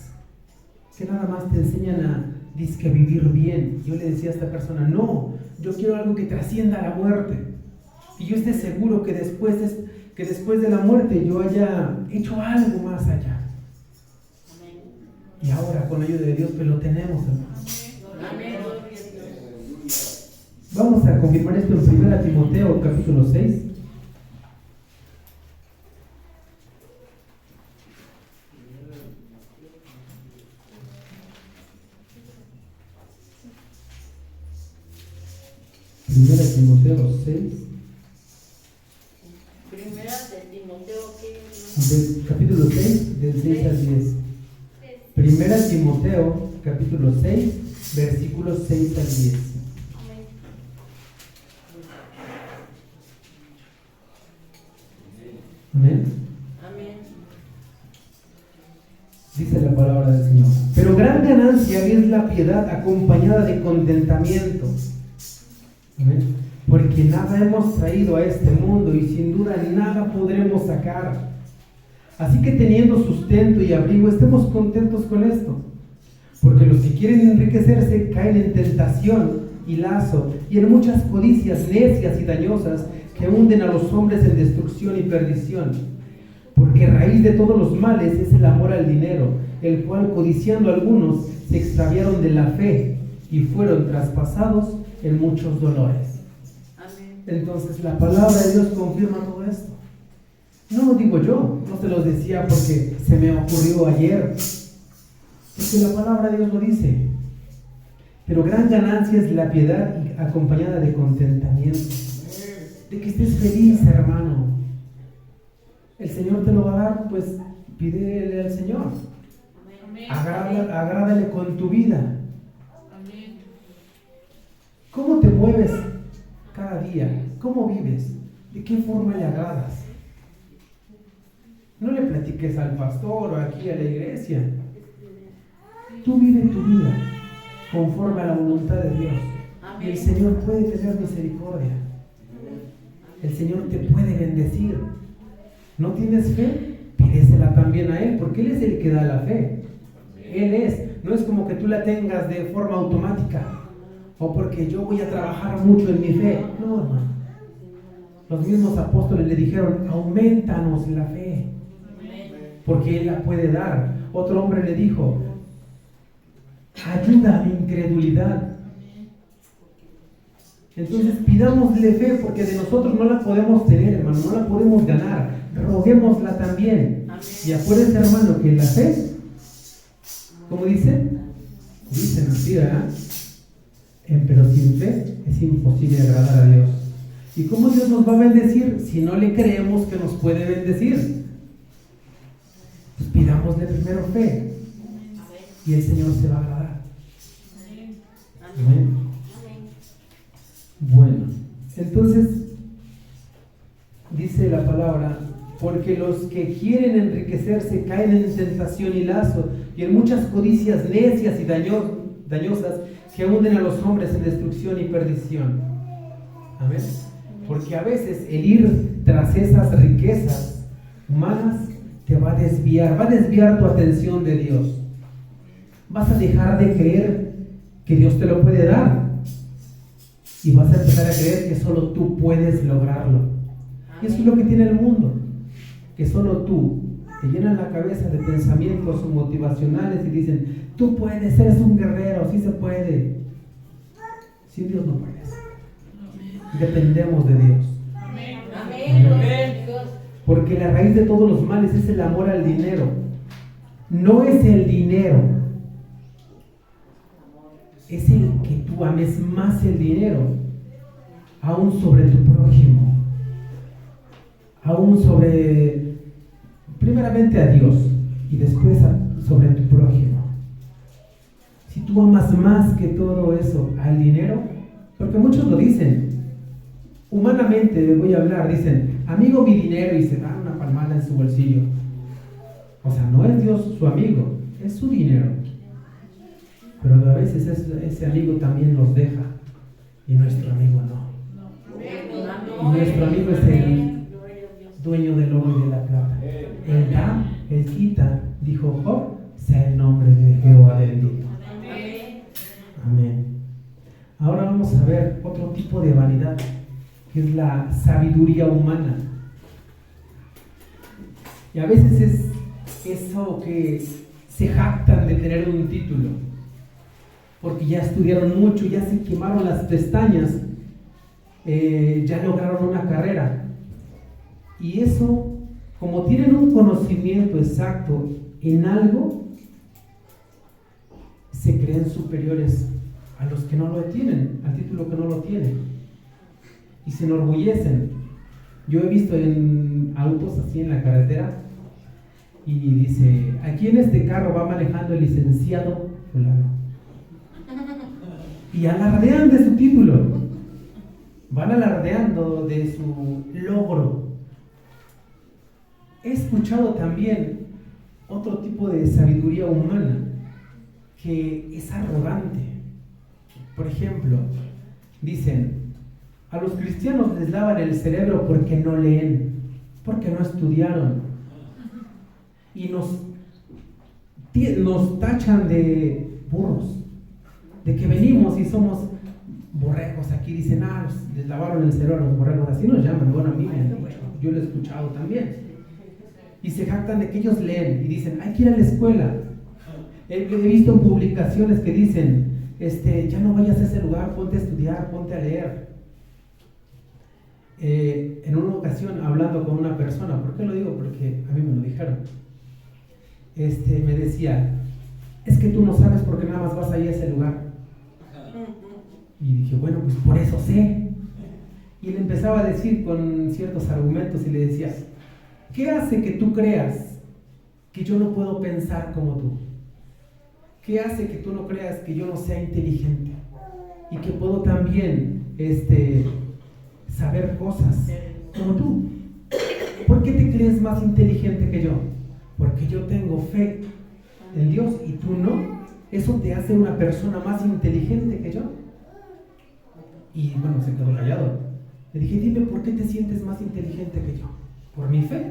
que nada más te enseñan a dizque vivir bien. Yo le decía a esta persona, no, yo quiero algo que trascienda la muerte, y yo esté seguro que después de la muerte yo haya hecho algo más allá. Y ahora con la ayuda de Dios pues lo tenemos, hermanos.
Amén.
Vamos a confirmar esto en 1 Timoteo capítulo 6. Primera Timoteo 6.
Primera de Timoteo,
Del capítulo 6, del 6 al 10. Primera Timoteo, capítulo 6, versículos 6 al 10. Amén.
Amén.
Dice la palabra del Señor. Pero gran ganancia es la piedad acompañada de contentamiento. Amén. Porque nada hemos traído a este mundo y sin duda nada podremos sacar. Así que teniendo sustento y abrigo, estemos contentos con esto. Porque los que quieren enriquecerse caen en tentación y lazo y en muchas codicias necias y dañosas que hunden a los hombres en destrucción y perdición. Porque raíz de todos los males es el amor al dinero, el cual codiciando algunos se extraviaron de la fe y fueron traspasados en muchos dolores.
Amén.
Entonces la palabra de Dios confirma todo esto. No lo digo yo, no se los decía porque se me ocurrió ayer, porque la palabra de Dios lo dice. Pero gran ganancia es la piedad acompañada de contentamiento, de que estés feliz, hermano. El Señor te lo va a dar, pues pídele al Señor.
Amén.
Agrádale con tu vida.
Amén.
¿Cómo te mueves cada día? ¿Cómo vives? ¿De qué forma le agradas? No le platiques al pastor o aquí a la iglesia. Tú vive tu vida conforme a la voluntad de Dios. Y el Señor puede tener misericordia. El Señor te puede bendecir. ¿No tienes fe? Pídesela también a Él, porque Él es el que da la fe. Él es. No es como que tú la tengas de forma automática, o porque yo voy a trabajar mucho en mi fe. No, hermano. Los mismos apóstoles le dijeron, aumentanos la fe, porque Él la puede dar. Otro hombre le dijo, ayuda a mi incredulidad. Entonces pidámosle fe, porque de nosotros no la podemos tener, hermano, no la podemos ganar. Roguémosla también. Y acuérdense, hermano, que la fe, ¿cómo dicen? Dicen así, ¿verdad? Pero sin fe es imposible agradar a Dios. ¿Y cómo Dios nos va a bendecir si no le creemos que nos puede bendecir? Pues pidámosle primero fe y el Señor se va a agradar. Amén. Bueno, entonces dice la palabra, porque los que quieren enriquecerse caen en tentación y lazo y en muchas codicias necias y dañosas que hunden a los hombres en destrucción y perdición. Amén. Porque a veces el ir tras esas riquezas humanas te va a desviar tu atención de Dios. Vas a dejar de creer que Dios te lo puede dar y vas a empezar a creer que solo tú puedes lograrlo. Y eso es lo que tiene el mundo, que solo tú te llenan la cabeza de pensamientos motivacionales y dicen, tú puedes, eres un guerrero, sí se puede. Sin Dios no puedes. Dependemos de Dios.
Amén. Amén.
Porque la raíz de todos los males es el amor al dinero. No es el dinero, es el que tú ames más el dinero, aún sobre tu prójimo, aún sobre, primeramente a Dios y después sobre tu prójimo. Si tú amas más que todo eso al dinero, porque muchos lo dicen, humanamente les voy a hablar, dicen, amigo mi dinero, y se dan una palmada en su bolsillo. O sea, no es Dios su amigo, es su dinero. Pero a veces ese amigo también nos deja y nuestro amigo no. Y nuestro amigo es el dueño del oro y de la plata. Él da, Él quita, dijo Job, sea el nombre de Jehová bendito. Amén. Ahora vamos a ver otro tipo de vanidad, que es la sabiduría humana. Y a veces es eso que se jactan de tener un título, porque ya estudiaron mucho, ya se quemaron las pestañas, ya lograron una carrera. Y eso, como tienen un conocimiento exacto en algo, se creen superiores a los que no lo tienen, al título que no lo tienen, y se enorgullecen. Yo he visto en autos así en la carretera y dice, aquí en este carro va manejando el licenciado fulano, y alardean de su título, van alardeando de su logro. He escuchado también otro tipo de sabiduría humana que es arrogante. Por ejemplo, dicen, a los cristianos les lavan el cerebro porque no leen, porque no estudiaron, y nos tachan de burros, de que venimos y somos borregos. Aquí dicen, les lavaron el cerebro a los borregos, así nos llaman. Bueno, a mí me han dicho, yo lo he escuchado también. y se jactan de que ellos leen y dicen, hay que ir a la escuela. He visto publicaciones que dicen, ya no vayas a ese lugar, ponte a estudiar, ponte a leer. En una ocasión, hablando con una persona, ¿por qué lo digo? Porque a mí me lo dijeron. Me decía, es que tú no sabes porque nada más vas ahí a ese lugar. Y dije, bueno, pues por eso sé. Y le empezaba a decir con ciertos argumentos y le decía, ¿qué hace que tú creas que yo no puedo pensar como tú? ¿Qué hace que tú no creas que yo no sea inteligente? Y que puedo también saber cosas como tú. ¿Por qué te crees más inteligente que yo? Porque yo tengo fe en Dios y tú no. ¿Eso te hace una persona más inteligente que yo? Y bueno, se quedó callado. Le dije, dime, ¿por qué te sientes más inteligente que yo? ¿Por mi fe?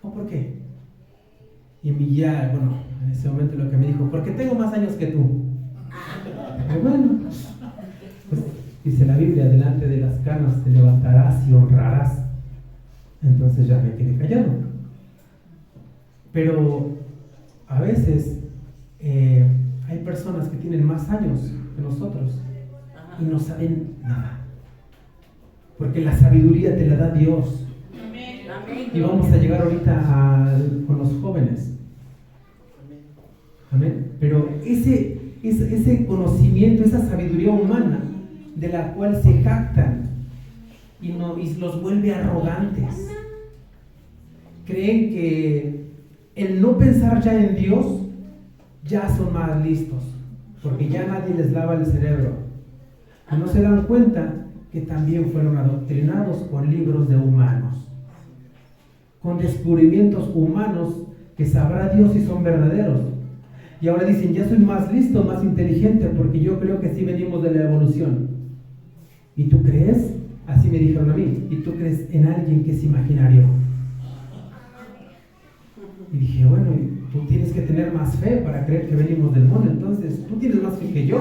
¿O por qué? Y a mí ya, bueno, en ese momento lo que me dijo, porque tengo más años que tú. Y bueno, pues dice la Biblia, delante de las canas te levantarás y honrarás. Entonces ya me quedé callado. Pero a veces hay personas que tienen más años que nosotros y no saben nada. Porque la sabiduría te la da Dios. Y vamos a llegar ahorita con los jóvenes. Amén. Pero ese conocimiento, esa sabiduría humana de la cual se jactan y los vuelve arrogantes. Creen que el no pensar ya en Dios ya son más listos, porque ya nadie les lava el cerebro. Y no se dan cuenta que también fueron adoctrinados con libros de humanos, con descubrimientos humanos que sabrá Dios si son verdaderos. Y ahora dicen, ya soy más listo, más inteligente, porque yo creo que sí venimos de la evolución. ¿Y tú crees? Así me dijeron a mí. ¿Y tú crees en alguien que es imaginario? Y dije, bueno, tú tienes que tener más fe para creer que venimos del mono. Entonces, tú tienes más fe que yo.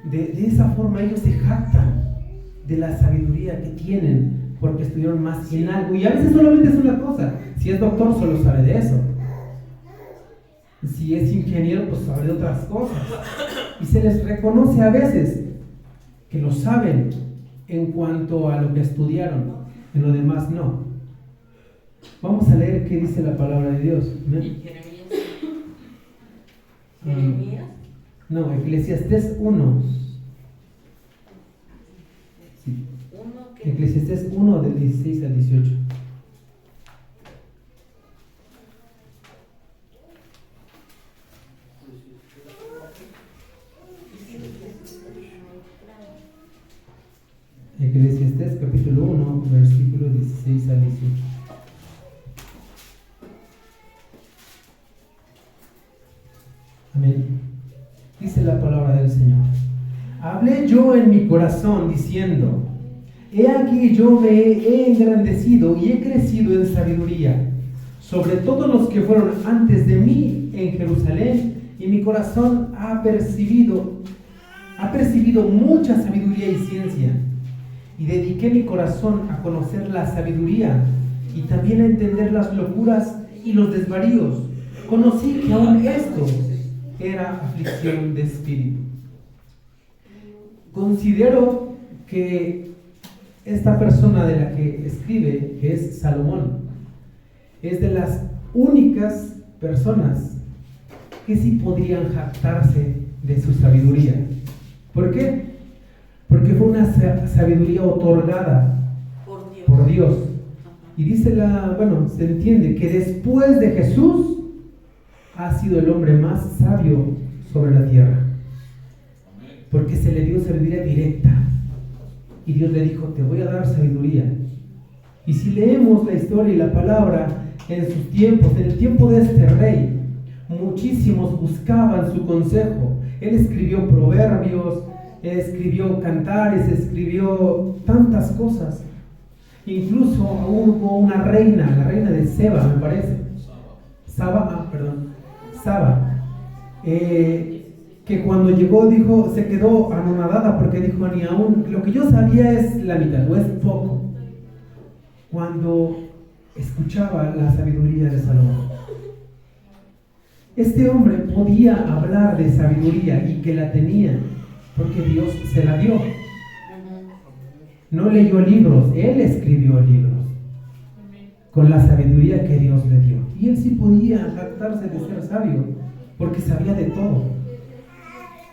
De esa forma ellos se jactan de la sabiduría que tienen, porque estudiaron más en algo. Y a veces solamente es una cosa. Si es doctor, solo sabe de eso. Si es ingeniero, pues sabe de otras cosas. Y se les reconoce a veces que lo saben en cuanto a lo que estudiaron. En lo demás no. Vamos a leer qué dice la palabra de Dios.
¿Jeremías?
No, Eclesiastés 1. Sí. Eclesiastés 1 del 16 al 18. Eclesiastés capítulo 1, versículo 16 al 18. Amén. Dice la palabra del Señor. Hablé yo en mi corazón diciendo, he aquí yo me he engrandecido y he crecido en sabiduría sobre todos los que fueron antes de mí en Jerusalén, y mi corazón ha percibido mucha sabiduría y ciencia. Y dediqué mi corazón a conocer la sabiduría y también a entender las locuras y los desvaríos. Conocí que aún esto era aflicción de espíritu. Considero que esta persona de la que escribe, que es Salomón, es de las únicas personas que sí podrían jactarse de su sabiduría. ¿Por qué? Porque fue una sabiduría otorgada por Dios. Y dice se entiende que después de Jesús ha sido el hombre más sabio sobre la tierra. Porque se le dio sabiduría directa. Y Dios le dijo, te voy a dar sabiduría. Y si leemos la historia y la palabra en sus tiempos, en el tiempo de este rey, muchísimos buscaban su consejo. Él escribió proverbios, escribió cantares, escribió tantas cosas. Incluso hubo una reina, la reina de Seba, me parece. Saba, que cuando llegó se quedó anonadada porque dijo, ni aún lo que yo sabía es la mitad, o es poco. cuando escuchaba la sabiduría de Salomón. Este hombre podía hablar de sabiduría y que la tenía porque Dios se la dio. No leyó libros, él escribió libros con la sabiduría que Dios le dio. Y él sí podía jactarse de ser sabio porque sabía de todo.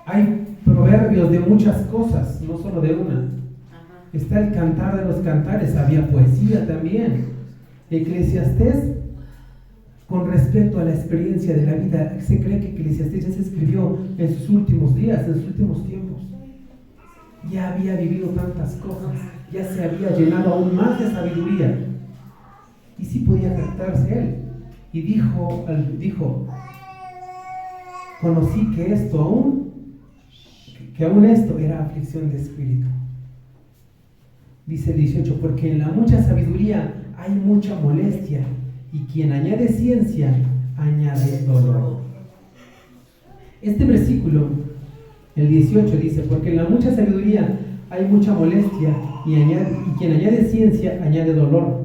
Hay proverbios de muchas cosas, no solo de una. Está el Cantar de los Cantares, había poesía también. Eclesiastés, con respecto a la experiencia de la vida, se cree que Eclesiastés ya se escribió en sus últimos días, en sus últimos tiempos. Ya había vivido tantas cosas, ya se había llenado aún más de sabiduría. Y sí podía jactarse él. Y dijo, conocí que aún esto era aflicción de espíritu. Dice el 18, porque en la mucha sabiduría hay mucha molestia, y quien añade ciencia, añade dolor. Este versículo, el 18, dice, porque en la mucha sabiduría hay mucha molestia, y quien añade ciencia, añade dolor.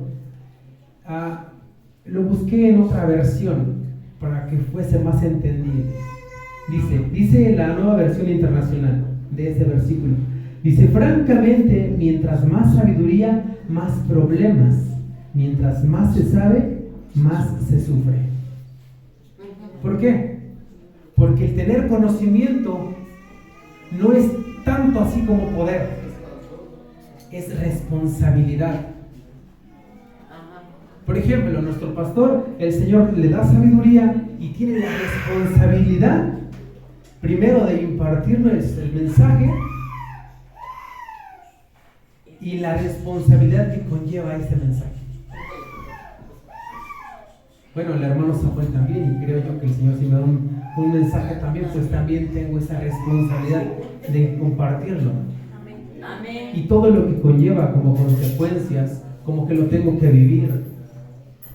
Lo busqué en otra versión, para que fuese más entendible. Dice la Nueva Versión Internacional de ese versículo. Dice, francamente, mientras más sabiduría, más problemas. Mientras más se sabe, más se sufre. ¿Por qué? Porque el tener conocimiento no es tanto así como poder, es responsabilidad. Por ejemplo, nuestro pastor, el Señor le da sabiduría y tiene la responsabilidad, primero, de impartirnos el mensaje y la responsabilidad que conlleva ese mensaje. Bueno, el hermano Samuel también, y creo yo que el Señor si me da un mensaje también, pues también tengo esa responsabilidad de compartirlo.
Amén.
Y todo lo que conlleva como consecuencias, como que lo tengo que vivir.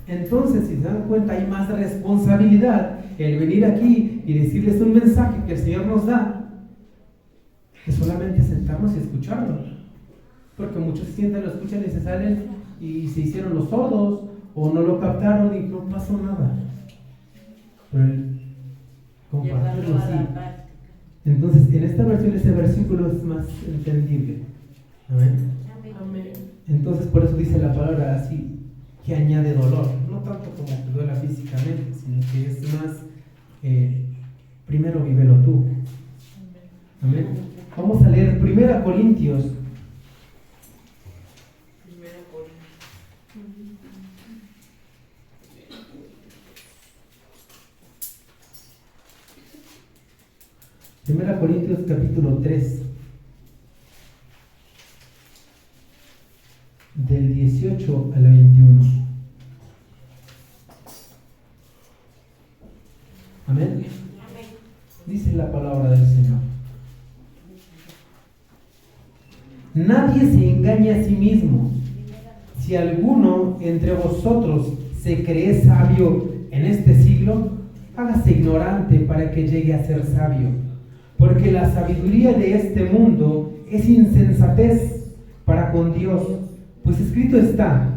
Entonces, si se dan cuenta, hay más responsabilidad el venir aquí y decirles un mensaje que el Señor nos da, que solamente sentarnos y escucharlo. Porque muchos se sientan, lo escuchan y se salen y se hicieron los sordos o no lo captaron y no pasó nada. Pero el compartirlo sí. Entonces, en esta versión, ese versículo es más entendible. Amén. Entonces, por eso dice la palabra así, que añade dolor. No tanto como que duela físicamente, sino que es más, primero vívelo tú. Amén. Vamos a leer 1 Corintios. 1 Corintios capítulo 3, del 18 al 21. Amén. Dice la palabra del Señor. Nadie se engaña a sí mismo. Si alguno entre vosotros se cree sabio en este siglo, hágase ignorante para que llegue a ser sabio. Porque la sabiduría de este mundo es insensatez para con Dios. Pues escrito está,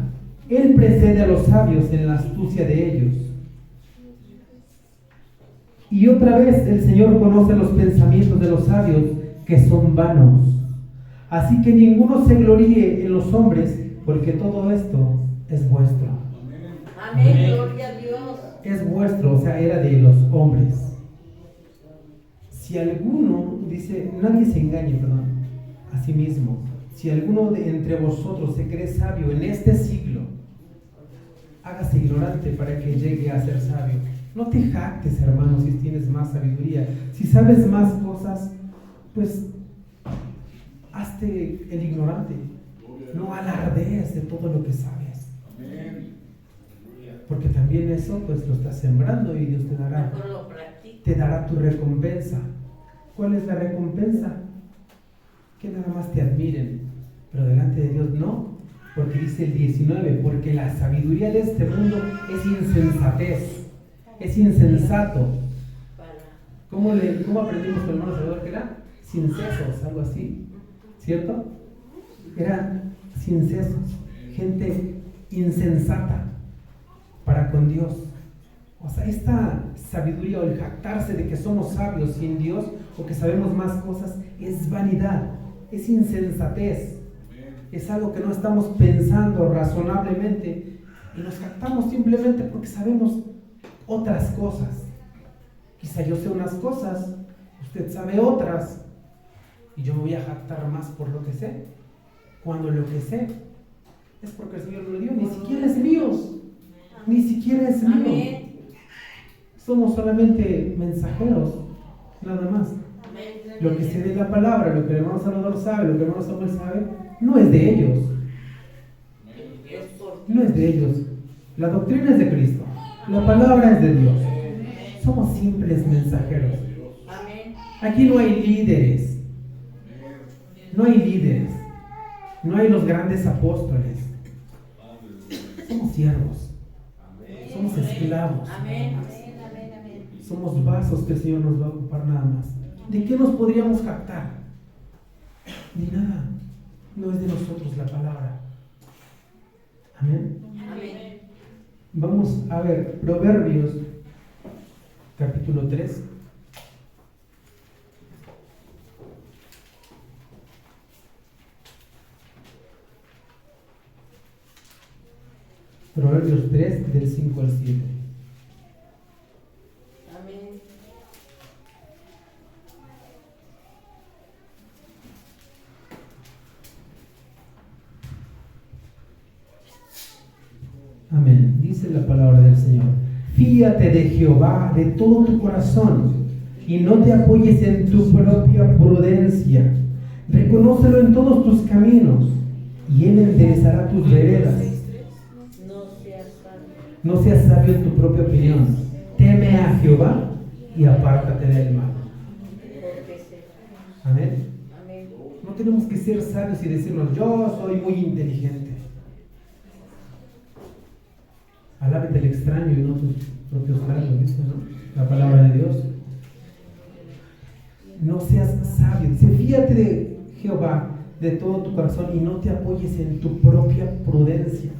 Él precede a los sabios en la astucia de ellos. Y otra vez el Señor conoce los pensamientos de los sabios, que son vanos. Así que ninguno se gloríe en los hombres, porque todo esto es vuestro.
Amén, gloria a Dios.
Es vuestro, o sea, era de los hombres. Si alguno, dice, nadie se engañe, a sí mismo. Si alguno de entre vosotros se cree sabio en este siglo, hágase ignorante para que llegue a ser sabio. No te jactes, hermano, si tienes más sabiduría. Si sabes más cosas, pues hazte el ignorante. No alardees de todo lo que sabes. Porque también eso pues lo estás sembrando y Dios te dará tu recompensa. ¿Cuál es la recompensa? Que nada más te admiren, pero delante de Dios no, porque dice el 19, porque la sabiduría de este mundo es insensatez, es insensato. ¿Cómo aprendimos con el hermano Salvador que era? Sin sesos, algo así, ¿cierto? Era sin sesos, gente insensata para con Dios. O sea, esta sabiduría o el jactarse de que somos sabios sin Dios o que sabemos más cosas es vanidad, es insensatez. Es algo que no estamos pensando razonablemente y nos jactamos simplemente porque sabemos otras cosas. Quizá yo sé unas cosas, usted sabe otras, y yo me voy a jactar más por lo que sé, cuando lo que sé es porque el Señor me lo dio, ni siquiera es mío, ni siquiera es mío.
Amén.
Somos solamente mensajeros, nada más.
Amén.
Lo que sé de la palabra, lo que el hermano Salvador sabe, lo que el hermano Samuel sabe, no es de ellos. No es de ellos. La doctrina es de Cristo. La palabra es de Dios. Somos simples mensajeros.
Amén.
Aquí no hay líderes. No hay líderes. No hay los grandes apóstoles. Somos siervos. Somos esclavos.
Amén.
Somos vasos que el Señor nos va a ocupar nada más. ¿De qué nos podríamos jactar? De nada. No es de nosotros la palabra. Amén.
Amén.
Vamos a ver Proverbios capítulo 3. Proverbios 3 del 5 al 7.
Amén.
Amén. Dice la palabra del Señor: fíate de Jehová de todo tu corazón y no te apoyes en tu propia prudencia. Reconócelo en todos tus caminos y Él enderezará tus veredas. No seas sabio en tu propia opinión. Teme a Jehová y apártate del mal. Amén.
Amén.
No tenemos que ser sabios y decirnos: yo soy muy inteligente. Alábete el extraño y no tus propios labios, ¿viste, no? La palabra de Dios. No seas sabio. Dice: fíate de Jehová de todo tu corazón y no te apoyes en tu propia prudencia.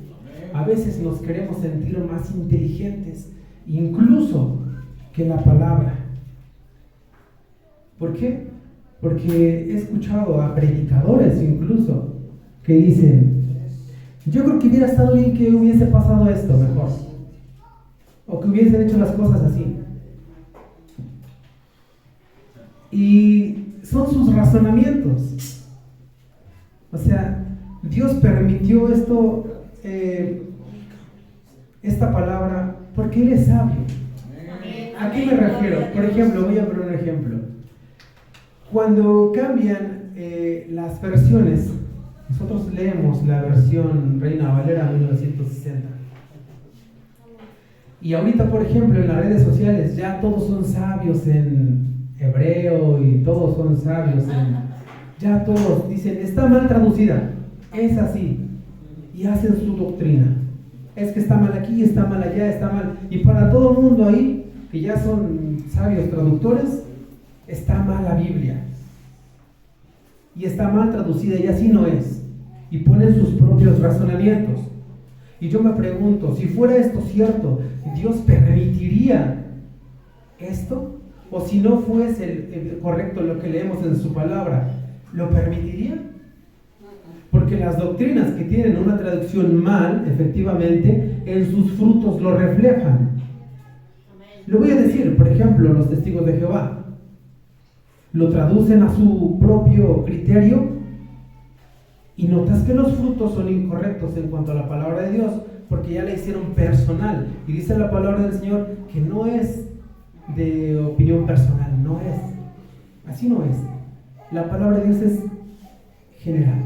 A veces nos queremos sentir más inteligentes, incluso que la palabra. ¿Por qué? Porque he escuchado a predicadores incluso que dicen: yo creo que hubiera estado bien que hubiese pasado esto mejor, o que hubiesen hecho las cosas así. Y son sus razonamientos. O sea, Dios permitió esto, esta palabra, porque Él es sabio. ¿A qué me refiero? Por ejemplo, voy a poner un ejemplo. Cuando cambian las versiones, nosotros leemos la versión Reina Valera 1960. Y ahorita, por ejemplo, en las redes sociales ya todos son sabios en hebreo y todos son sabios en... Ya todos dicen: está mal traducida, es así. Y hacen su doctrina. Es que está mal aquí, está mal allá, está mal. Y para todo el mundo ahí, que ya son sabios traductores, está mal la Biblia. Y está mal traducida y así no es. Y ponen sus propios razonamientos. Y yo me pregunto, si fuera esto cierto, ¿Dios permitiría esto? O si no fuese el correcto lo que leemos en su palabra, ¿lo permitiría? Porque las doctrinas que tienen una traducción mal, efectivamente, en sus frutos lo reflejan. Lo voy a decir, por ejemplo, los testigos de Jehová. Lo traducen a su propio criterio y notas que los frutos son incorrectos en cuanto a la palabra de Dios, porque ya la hicieron personal. Y dice la palabra del Señor que no es de opinión personal, no es. Así no es. La palabra de Dios es general.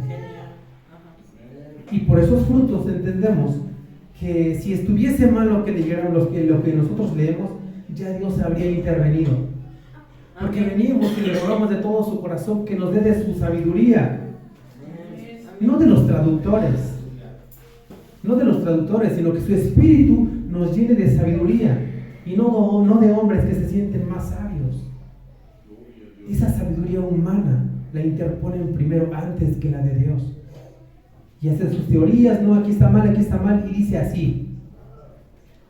Y por esos frutos entendemos que si estuviese mal lo que leyeron, lo que nosotros leemos, ya Dios habría intervenido. Porque venimos y le rogamos de todo su corazón que nos dé de su sabiduría. No de los traductores. No de los traductores, sino que su espíritu nos llene de sabiduría. Y no de hombres que se sienten más sabios. Esa sabiduría humana la interponen primero antes que la de Dios. y hacen sus teorías, no, aquí está mal, y dice así.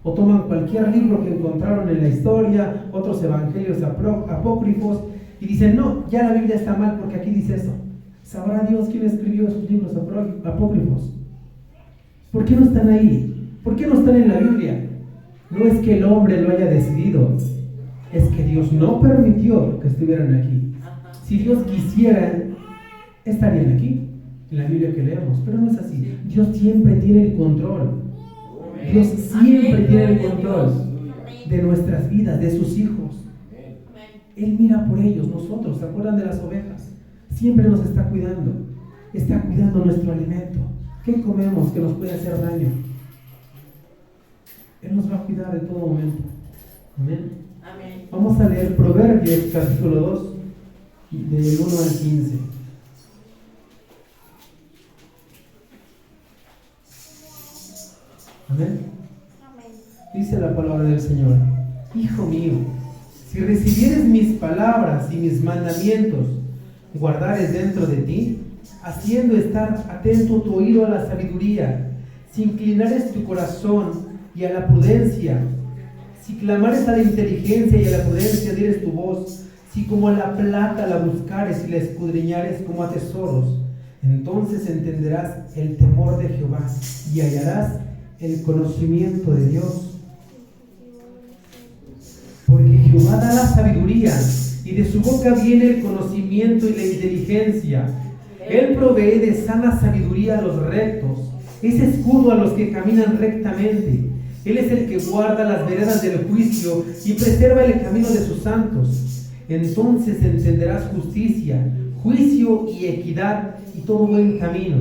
O toman cualquier libro que encontraron en la historia, otros evangelios apócrifos, y dicen, no, ya la Biblia está mal porque aquí dice eso. ¿Sabrá Dios quién escribió esos libros apócrifos? ¿Por qué no están ahí? ¿Por qué no están en la Biblia? No es que el hombre lo haya decidido, es que Dios no permitió que estuvieran aquí. Si Dios quisiera, estarían aquí, en la Biblia que leemos, pero no es así. Dios siempre tiene el control. Dios siempre tiene el control de nuestras vidas, de sus hijos. Él mira por ellos, nosotros, ¿se acuerdan de las ovejas? Siempre nos está cuidando nuestro alimento. ¿Qué comemos que nos puede hacer daño? Él nos va a cuidar en todo momento. Amén.
Amén.
Vamos a leer Proverbios capítulo 2, del 1 al 15. Amén. Dice la palabra del Señor: Hijo mío, si recibieres mis palabras y mis mandamientos, guardares dentro de ti, haciendo estar atento tu oído a la sabiduría, si inclinares tu corazón y a la prudencia, si clamares a la inteligencia y a la prudencia dieres tu voz, si como a la plata la buscares y la escudriñares como a tesoros, entonces entenderás el temor de Jehová y hallarás el conocimiento de Dios. Porque Jehová da la sabiduría, y de su boca viene el conocimiento y la inteligencia. Él provee de sana sabiduría a los rectos, es escudo a los que caminan rectamente. Él es el que guarda las veredas del juicio y preserva el camino de sus santos. Entonces entenderás justicia, juicio y equidad y todo buen camino.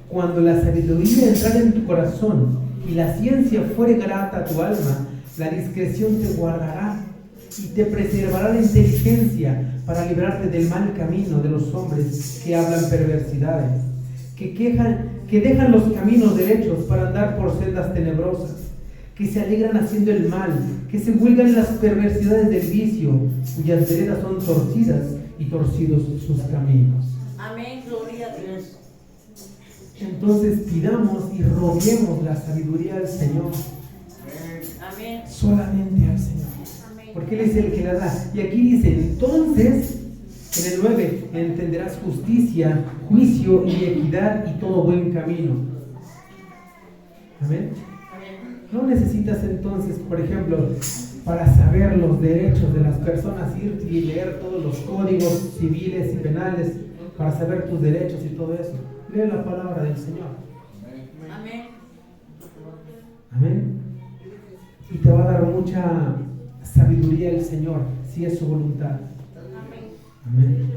Cuando la sabiduría entrare en tu corazón y la ciencia fuere grata a tu alma, la discreción te guardará y te preservará la inteligencia para librarte del mal camino de los hombres que hablan perversidades, que dejan los caminos derechos para andar por sendas tenebrosas, que se alegran haciendo el mal, que se huelgan en las perversidades del vicio, cuyas veredas son torcidas y torcidos sus caminos.
Amén, gloria a Dios.
Entonces pidamos y roguemos la sabiduría del Señor.
Amén.
Solamente al Señor. Porque Él es el que la da. Y aquí dice, entonces, en el 9, entenderás justicia, juicio y equidad y todo buen camino. Amén. No necesitas entonces, por ejemplo, para saber los derechos de las personas, ir y leer todos los códigos civiles y penales, para saber tus derechos y todo eso. Lee la palabra del Señor.
Amén.
Amén. Y te va a dar mucha sabiduría el Señor, si es su voluntad. Amén.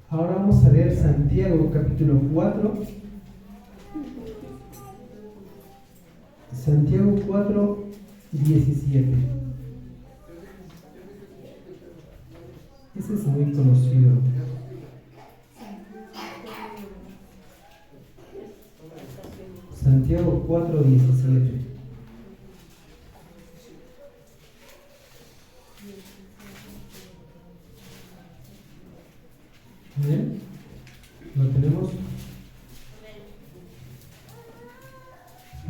Ahora vamos a leer Santiago capítulo 4. Santiago 4, 17. Ese es muy conocido. Santiago 4, 17. ¿Bien? ¿Lo tenemos?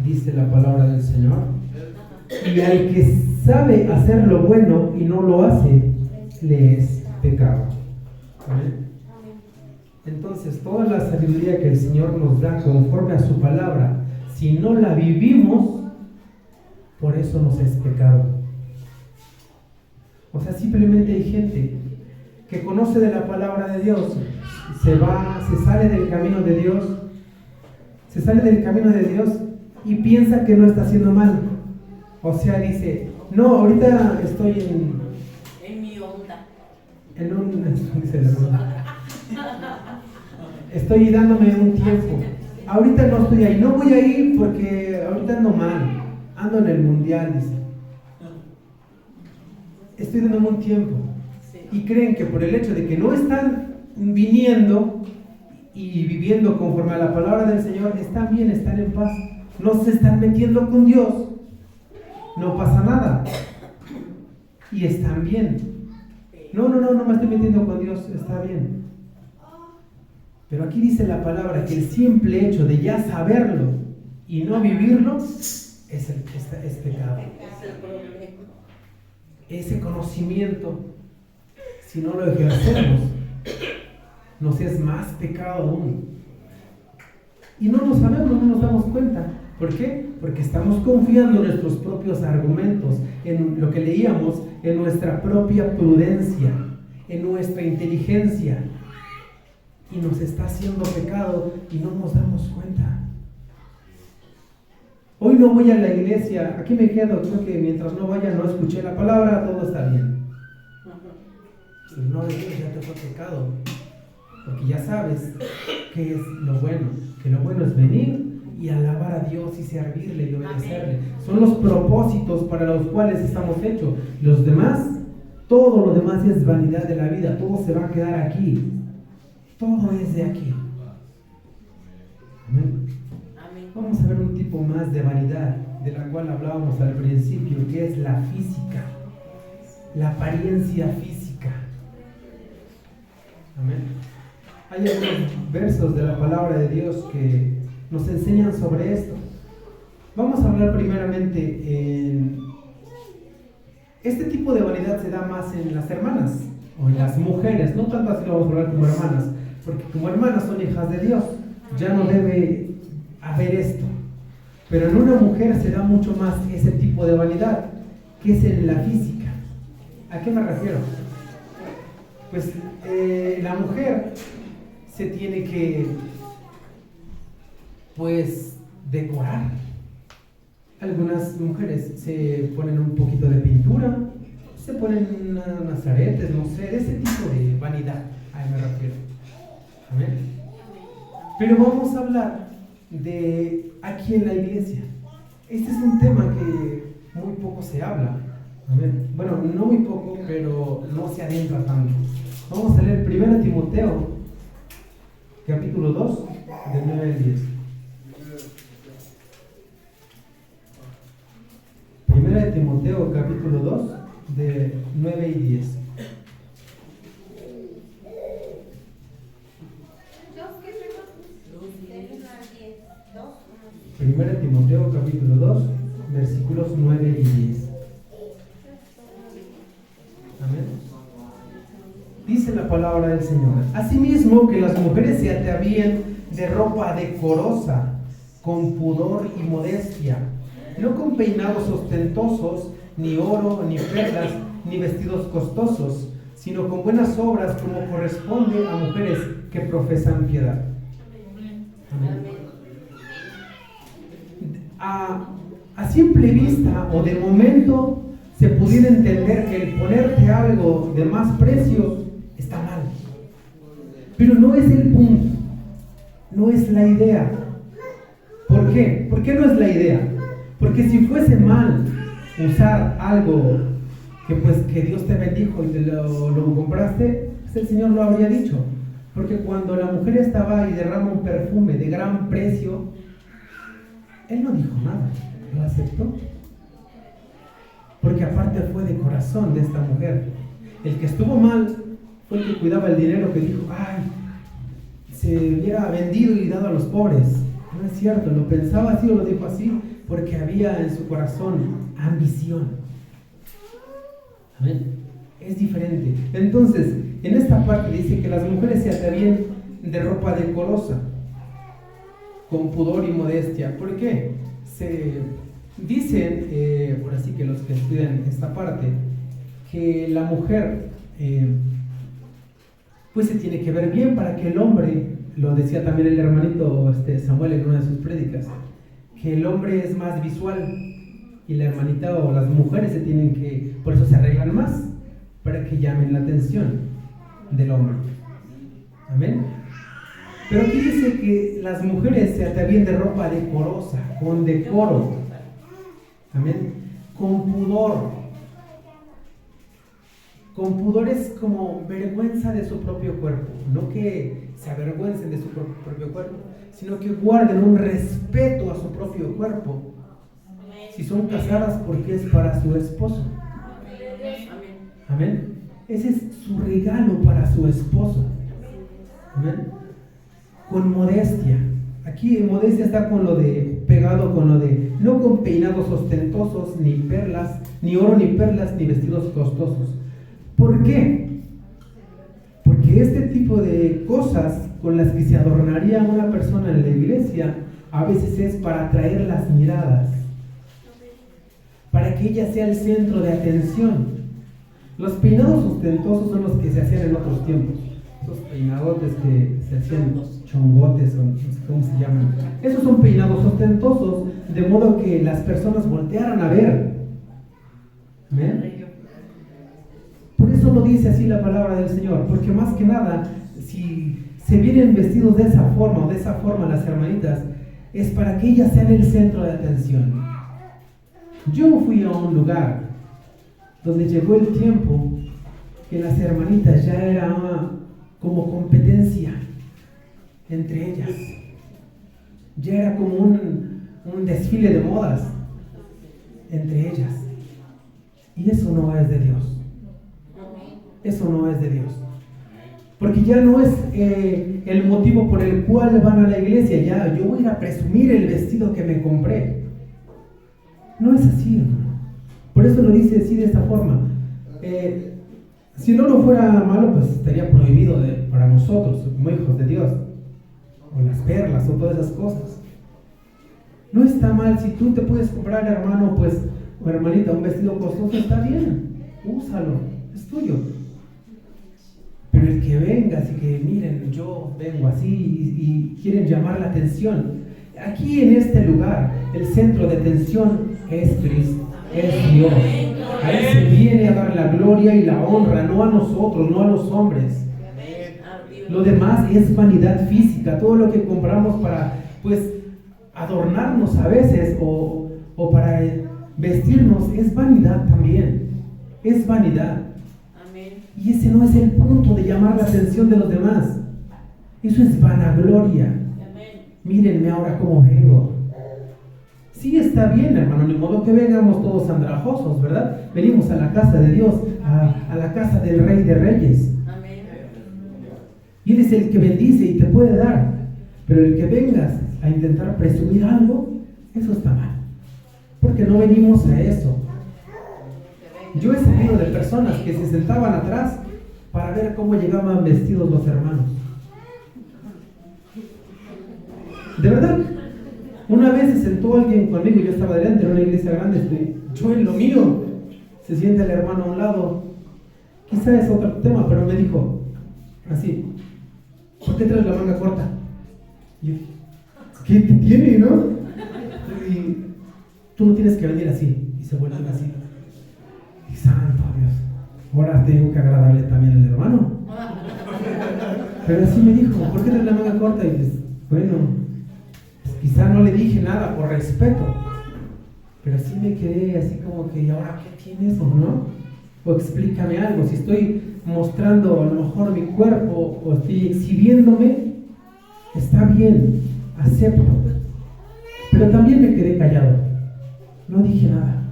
Dice la palabra del Señor: y al que sabe hacer lo bueno y no lo hace, le es pecado. ¿Amén? Entonces, toda la sabiduría que el Señor nos da conforme a su palabra, si no la vivimos, por eso nos es pecado. O sea, simplemente hay gente que conoce de la palabra de Dios, se sale del camino de Dios, y piensa que no está haciendo mal. O sea, dice, no, ahorita estoy
En mi onda.
Estoy dándome un tiempo. Ahorita no estoy ahí, no voy a ir porque ahorita ando mal, ando en el mundial, dice. Estoy dándome un tiempo. Y creen que por el hecho de que no están viniendo y viviendo conforme a la palabra del Señor, están bien, están en paz. No se están metiendo con Dios, no pasa nada. Y están bien. No me estoy metiendo con Dios, está bien. Pero aquí dice la palabra que el simple hecho de ya saberlo y no vivirlo es pecado.
Es el problema.
Ese conocimiento, si no lo ejercemos, nos es más pecado aún. Y no lo sabemos, no nos damos cuenta. ¿Por qué? Porque estamos confiando en nuestros propios argumentos, en lo que leíamos, en nuestra propia prudencia, en nuestra inteligencia. Y nos está haciendo pecado y no nos damos cuenta. Hoy no voy a la iglesia, aquí me quedo, creo que mientras no vaya no escuché la palabra, todo está bien. Y no de Dios ya te fue pecado, porque ya sabes qué es lo bueno, que lo bueno es venir y alabar a Dios y servirle y obedecerle. Son los propósitos para los cuales estamos hechos. Los demás, todo lo demás es vanidad de la vida, todo se va a quedar aquí, todo es de aquí. Amén. Vamos a ver un tipo más de vanidad, de la cual hablábamos al principio, que es la física, la apariencia física. Amén. Hay algunos versos de la palabra de Dios que nos enseñan sobre esto. Vamos a hablar primeramente en... Este tipo de vanidad se da más en las hermanas o en las mujeres, no tanto así lo vamos a hablar como hermanas, porque como hermanas son hijas de Dios, ya no debe haber esto. Pero en una mujer se da mucho más ese tipo de vanidad, que es en la física. ¿A qué me refiero? Pues la mujer se tiene que, pues, decorar. Algunas mujeres se ponen un poquito de pintura, se ponen unas aretes, no sé, de ese tipo de vanidad. A eso me refiero. Amén. Pero vamos a hablar de aquí en la iglesia. Este es un tema que muy poco se habla. Amén. Bueno, no muy poco, pero no se adentra tanto. Vamos a leer 1 Timoteo, capítulo 2, del 9 al 10. 1 Timoteo, capítulo 2, de 9 y 10. Primera Timoteo capítulo 2, versículos 9 y 10. Amén. Dice la palabra del Señor: asimismo que las mujeres se atavíen de ropa decorosa, con pudor y modestia, no con peinados ostentosos, ni oro, ni perlas, ni vestidos costosos, sino con buenas obras, como corresponde a mujeres que profesan piedad. Amén. A simple vista o de momento se pudiera entender que el ponerte algo de más precio está mal, pero no es el punto, no es la idea. ¿Por qué? ¿Por qué no es la idea? Porque si fuese mal usar algo que Dios te bendijo y te lo compraste, pues el Señor lo habría dicho. Porque cuando la mujer estaba y derrama un perfume de gran precio, Él no dijo nada, lo aceptó. Porque aparte fue de corazón de esta mujer. El que estuvo mal fue el que cuidaba el dinero, que dijo: ay, se hubiera vendido y dado a los pobres. No es cierto, lo pensaba así o lo dijo así porque había en su corazón ambición. Amén. Es diferente. Entonces, en esta parte dice que las mujeres se atavían de ropa decorosa, con pudor y modestia. ¿Por qué? Se dicen, por así que los que estudian esta parte, que la mujer pues se tiene que ver bien para que el hombre, lo decía también el hermanito Samuel en una de sus prédicas, que el hombre es más visual y la hermanita o las mujeres se tienen que, por eso se arreglan más, para que llamen la atención del hombre. Amén. Pero aquí dice que las mujeres se atavían de ropa decorosa, con decoro. Amén. Con pudor. Con pudor es como vergüenza de su propio cuerpo. No que se avergüencen de su propio cuerpo, sino que guarden un respeto a su propio cuerpo. Si son casadas, porque es para su esposo. Amén. Ese es su regalo para su esposo. Amén. con modestia. Aquí en modestia está con lo de, pegado con lo de, no con peinados ostentosos, ni perlas, ni oro, ni perlas, ni vestidos costosos. ¿Por qué? Porque este tipo de cosas con las que se adornaría una persona en la iglesia, a veces es para atraer las miradas, para que ella sea el centro de atención. Los peinados ostentosos son los que se hacían en otros tiempos. Esos peinadotes que se hacían chongotes, o no sé cómo se llaman. Esos son peinados ostentosos, de modo que las personas voltearan a ver. ¿Amén? Por eso lo dice así la palabra del Señor, porque más que nada, si se vienen vestidos de esa forma las hermanitas, es para que ellas sean el centro de atención. Yo fui a un lugar donde llegó el tiempo que las hermanitas ya era como competencia entre ellas. Ya era como un desfile de modas entre ellas. Y eso no es de Dios. Eso no es de Dios. Porque ya no es el motivo por el cual van a la iglesia. Ya yo voy a ir a presumir el vestido que me compré. No es así, hermano. Por eso lo dice así, de esta forma. Si el oro fuera malo, pues estaría prohibido para nosotros, como hijos de Dios. O las perlas, o todas esas cosas. No está mal. Si tú te puedes comprar, hermano, pues, o hermanita, un vestido costoso, está bien. Úsalo, es tuyo. Pero el que venga, así que miren, yo vengo así y quieren llamar la atención. Aquí en este lugar, el centro de atención es Cristo, es Dios. A Él se viene a dar la gloria y la honra, no a nosotros, no a los hombres. Lo demás es vanidad física, todo lo que compramos para, pues, adornarnos a veces o para vestirnos es vanidad también, es vanidad. Y ese no es el punto de llamar la atención de los demás. Eso es vanagloria. Mírenme ahora cómo vengo. Sí, está bien, hermano, ni modo que vengamos todos andrajosos, ¿verdad? Venimos a la casa de Dios, a la casa del Rey de Reyes. Y Él es el que bendice y te puede dar. Pero el que vengas a intentar presumir algo, eso está mal. Porque no venimos a eso. Yo he sabido de personas que se sentaban atrás para ver cómo llegaban vestidos los hermanos. De verdad, una vez se sentó alguien conmigo, yo estaba delante de una iglesia grande, yo en lo mío, se sienta el hermano a un lado. Quizá es otro tema, pero me dijo así: ¿por qué traes la manga corta? Y yo, ¿qué tiene, no? Y tú no tienes que venir así. Y se vuelven así. Y santo Dios, ahora tengo que agradarle también al hermano. Pero así me dijo: ¿por qué traes la manga corta? Y pues, bueno, pues quizá no le dije nada por respeto, pero sí me quedé así como que: ¿y ahora qué tienes o no? O explícame algo. Si estoy mostrando a lo mejor mi cuerpo o estoy exhibiéndome, está bien, acepto. Pero también me quedé callado, no dije nada.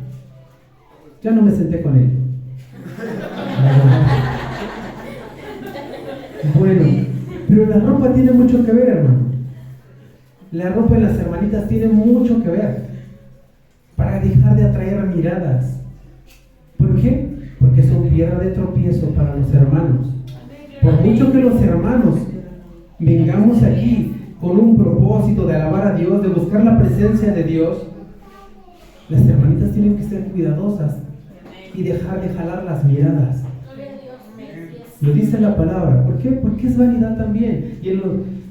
Ya no me senté con él. Bueno, pero la ropa tiene mucho que ver, hermano. La ropa en las hermanitas tiene mucho que ver para dejar de atraer miradas. ¿Por qué? Porque son piedra de tropiezo para los hermanos. Por mucho que los hermanos vengamos aquí con un propósito de alabar a Dios, de buscar la presencia de Dios, las hermanitas tienen que ser cuidadosas y dejar de jalar las miradas. Lo dice la palabra. ¿Por qué? Porque es vanidad también. Y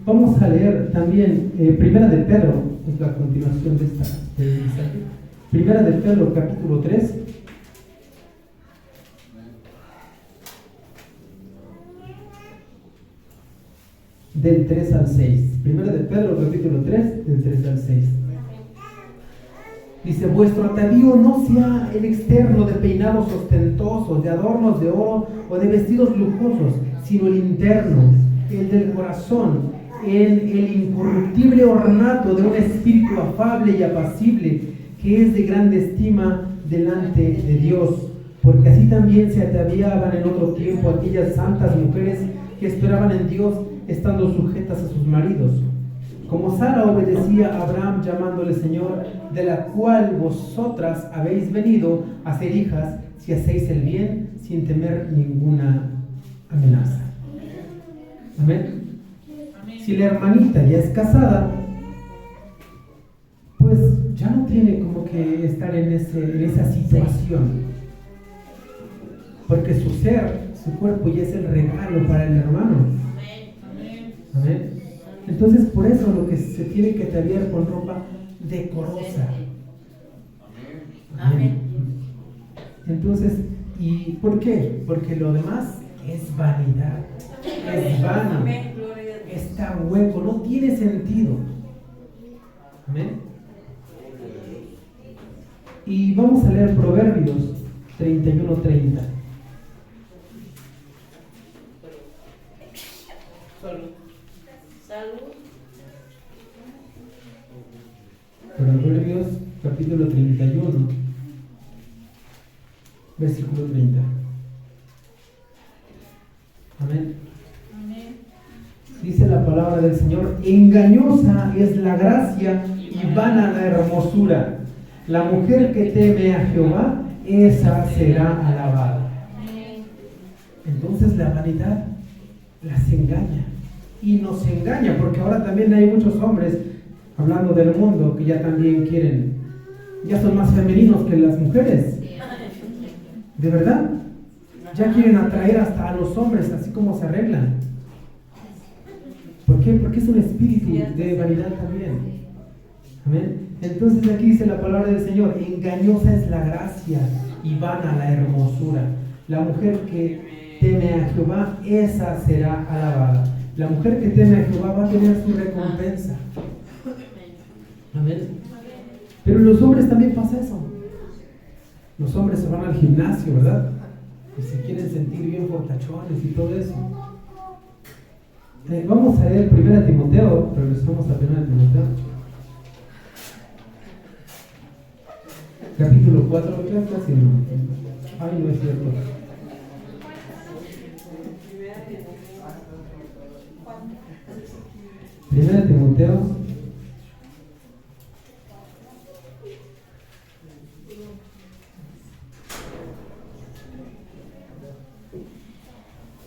vamos a leer también Primera de Pedro, es la continuación de esta mensaje. Primera de Pedro, capítulo 3. Del 3 al 6. Primera de Pedro, capítulo 3, del 3 al 6. Dice: vuestro atavío no sea el externo de peinados ostentosos, de adornos de oro o de vestidos lujosos, sino el interno, el del corazón, el incorruptible ornato de un espíritu afable y apacible, que es de grande estima delante de Dios. Porque así también se ataviaban en otro tiempo aquellas santas mujeres que esperaban en Dios estando sujetas a sus maridos, como Sara obedecía a Abraham llamándole Señor, de la cual vosotras habéis venido a ser hijas si hacéis el bien sin temer ninguna amenaza. Amén. Si la hermanita ya es casada, pues ya no tiene como que estar en esa situación, porque su ser, su cuerpo ya es el regalo para el hermano. Amén. Entonces por eso lo que se tiene que ataviar con ropa decorosa. Amén. Entonces, ¿y por qué? Porque lo demás es vanidad, es vano, está hueco, no tiene sentido. Amén. Y vamos a leer Proverbios 31:30.
Salud.
Proverbios capítulo 31, versículo 30. Amén. Dice la palabra del Señor: engañosa es la gracia y vana la hermosura. La mujer que teme a Jehová, esa será alabada. Entonces la vanidad las engaña y nos engaña, porque ahora también hay muchos hombres, hablando del mundo, que ya también quieren, ya son más femeninos que las mujeres. De verdad, ya quieren atraer hasta a los hombres, así como se arreglan. ¿Por qué? Porque es un espíritu de vanidad también. Amén. Entonces aquí dice la palabra del Señor: engañosa es la gracia y vana la hermosura. La mujer que teme a Jehová, esa será alabada. La mujer que teme a Jehová va a tener su recompensa. Amén. Pero en los hombres también pasa eso. Los hombres se van al gimnasio, ¿verdad? Y se quieren sentir bien fortachones y todo eso. Vamos a leer 1 Timoteo, regresamos a 1 Timoteo. Capítulo 4, casi no. Ay, no es cierto. Primera Timoteo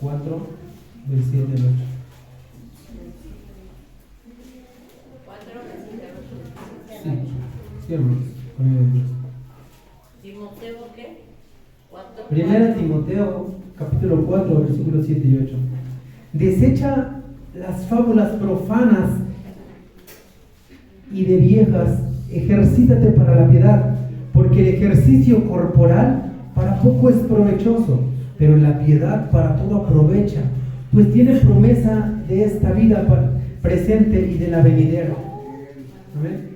4, del 7 al 8.
4, versículo 8.
Sí, hermanos.
¿Timoteo qué? 4.
Primera Timoteo, capítulo 4, versículos 7 y 8. Desecha las fábulas profanas y de viejas, ejercítate para la piedad, porque el ejercicio corporal para poco es provechoso, pero la piedad para todo aprovecha, pues tiene promesa de esta vida presente y de la venidera. Amén.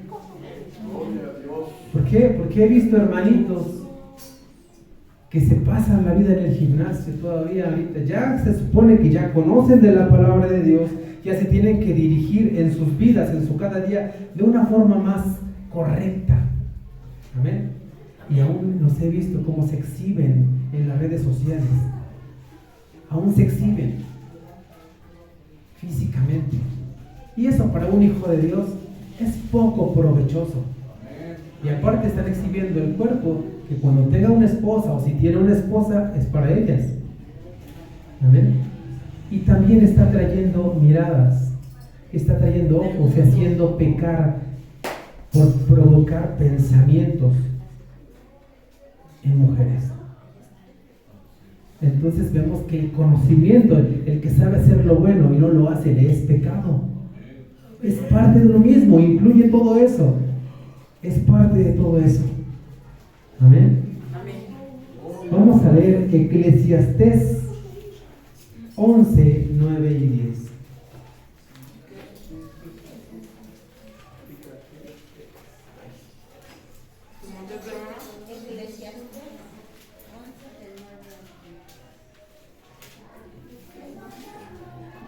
¿Por qué? Porque he visto hermanitos que se pasan la vida en el gimnasio todavía ahorita. Ya se supone que ya conocen de la palabra de Dios, ya se tienen que dirigir en sus vidas, en su cada día, de una forma más correcta. Amén. Y aún los he visto cómo se exhiben en las redes sociales. Aún se exhiben físicamente. Y eso para un hijo de Dios es poco provechoso. Y aparte están exhibiendo el cuerpo, que cuando tenga una esposa o si tiene una esposa es para ellas. Amén. Y también está trayendo miradas, está trayendo ojos y haciendo pecar por provocar pensamientos en mujeres. Entonces vemos que el conocimiento, el que sabe hacer lo bueno y no lo hace, le es pecado. Es parte de lo mismo, incluye todo eso. Es parte de todo eso. Amén. Vamos a leer Eclesiastés 11, 9 y 10.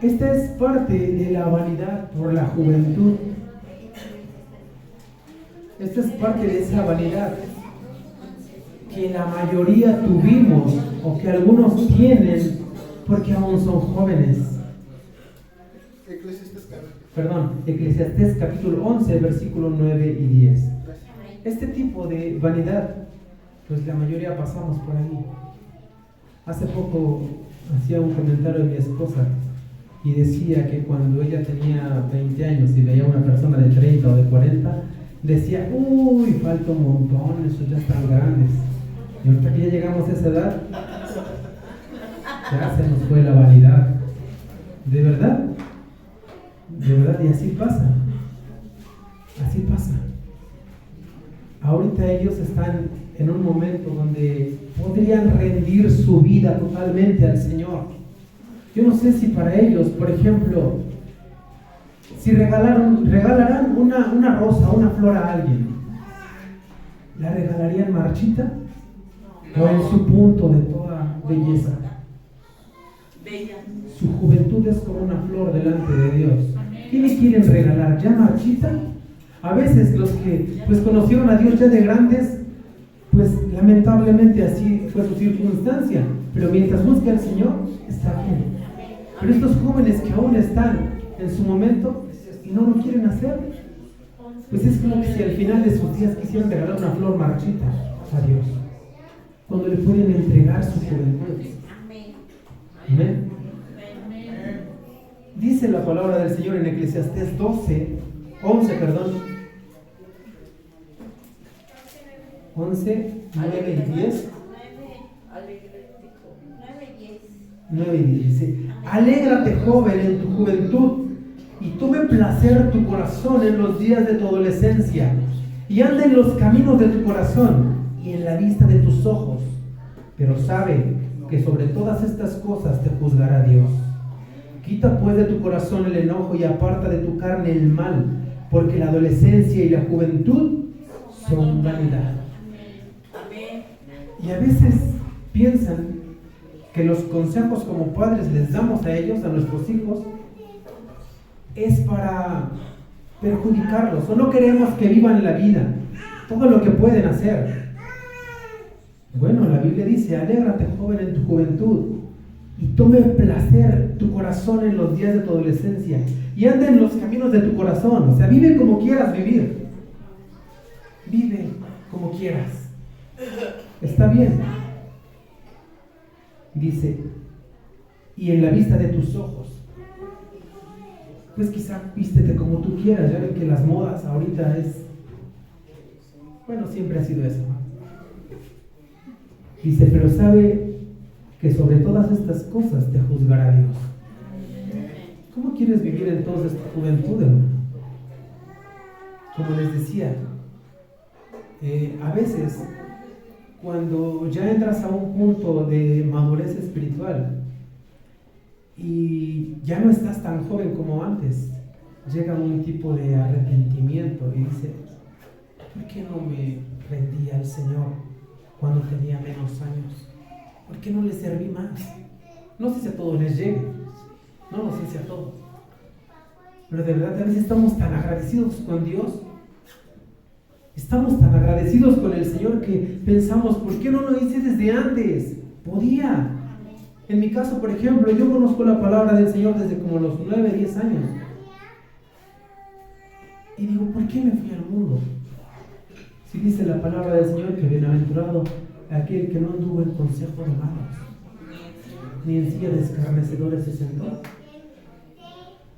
Esta es parte de la vanidad por la juventud. Esta es parte de esa vanidad que la mayoría tuvimos o que algunos tienen porque aún son jóvenes. Eclesiastés capítulo 11, versículo 9 y 10. Este tipo de vanidad, pues la mayoría pasamos por ahí. Hace poco hacía un comentario de mi esposa y decía que cuando ella tenía 20 años y veía a una persona de 30 o de 40, decía, uy, falta un montón, esos ya están grandes. Y ahorita que ya llegamos a esa edad, ya se nos fue la vanidad. ¿De verdad? De verdad, y así pasa. Así pasa. Ahorita ellos están en un momento donde podrían rendir su vida totalmente al Señor. Yo no sé si para ellos, por ejemplo, si regalarán una rosa, una flor a alguien, ¿la regalarían marchita? ¿O en su punto de toda belleza?
Bella.
Su juventud es como una flor delante de Dios. ¿Qué le quieren regalar? ¿Ya marchita? A veces los que pues conocieron a Dios ya de grandes, pues lamentablemente así fue su circunstancia. Pero mientras busque al Señor, está bien. Pero estos jóvenes que aún están en su momento y no lo quieren hacer, pues es como que si al final de sus días quisieran regalar una flor marchita a Dios, cuando le pueden entregar su juventud. Amén. Dice la palabra del Señor en Eclesiastés 11, 9 y 10. 9 y 10 dice: alégrate, joven, en tu juventud, y tome placer tu corazón en los días de tu adolescencia, y anda en los caminos de tu corazón y en la vista de tus ojos, pero sabe que sobre todas estas cosas te juzgará Dios. Quita pues de tu corazón el enojo y aparta de tu carne el mal, porque la adolescencia y la juventud son vanidad. Y a veces piensan que los consejos como padres les damos a ellos, a nuestros hijos, es para perjudicarlos, o no queremos que vivan la vida, todo lo que pueden hacer. Bueno, la Biblia dice: alégrate, joven, en tu juventud, y tome placer tu corazón en los días de tu adolescencia, y anda en los caminos de tu corazón. O sea, vive como quieras vivir. Vive como quieras. Está bien. Dice: y en la vista de tus ojos. Pues quizá vístete como tú quieras. Ya ven que las modas ahorita es... Bueno, siempre ha sido eso, ¿no? Dice: pero sabe que sobre todas estas cosas te juzgará Dios. ¿Cómo quieres vivir entonces tu juventud, hermano? Como les decía, a veces cuando ya entras a un punto de madurez espiritual y ya no estás tan joven como antes, llega un tipo de arrepentimiento y dice: ¿por qué no me rendí al Señor cuando tenía menos años? ¿Por qué no le serví más? No sé si a todos les llegue, no sé si a todos, pero de verdad a veces estamos tan agradecidos con Dios, estamos tan agradecidos con el Señor que pensamos: ¿por qué no lo hice desde antes? Podía. En mi caso, por ejemplo, yo conozco la palabra del Señor desde como los 9, 10 años y digo: ¿por qué me fui al mundo? Si dice la palabra del Señor que bienaventurado aquel que no anduvo en consejo de malos, ni en silla de escarnecedores se sentó.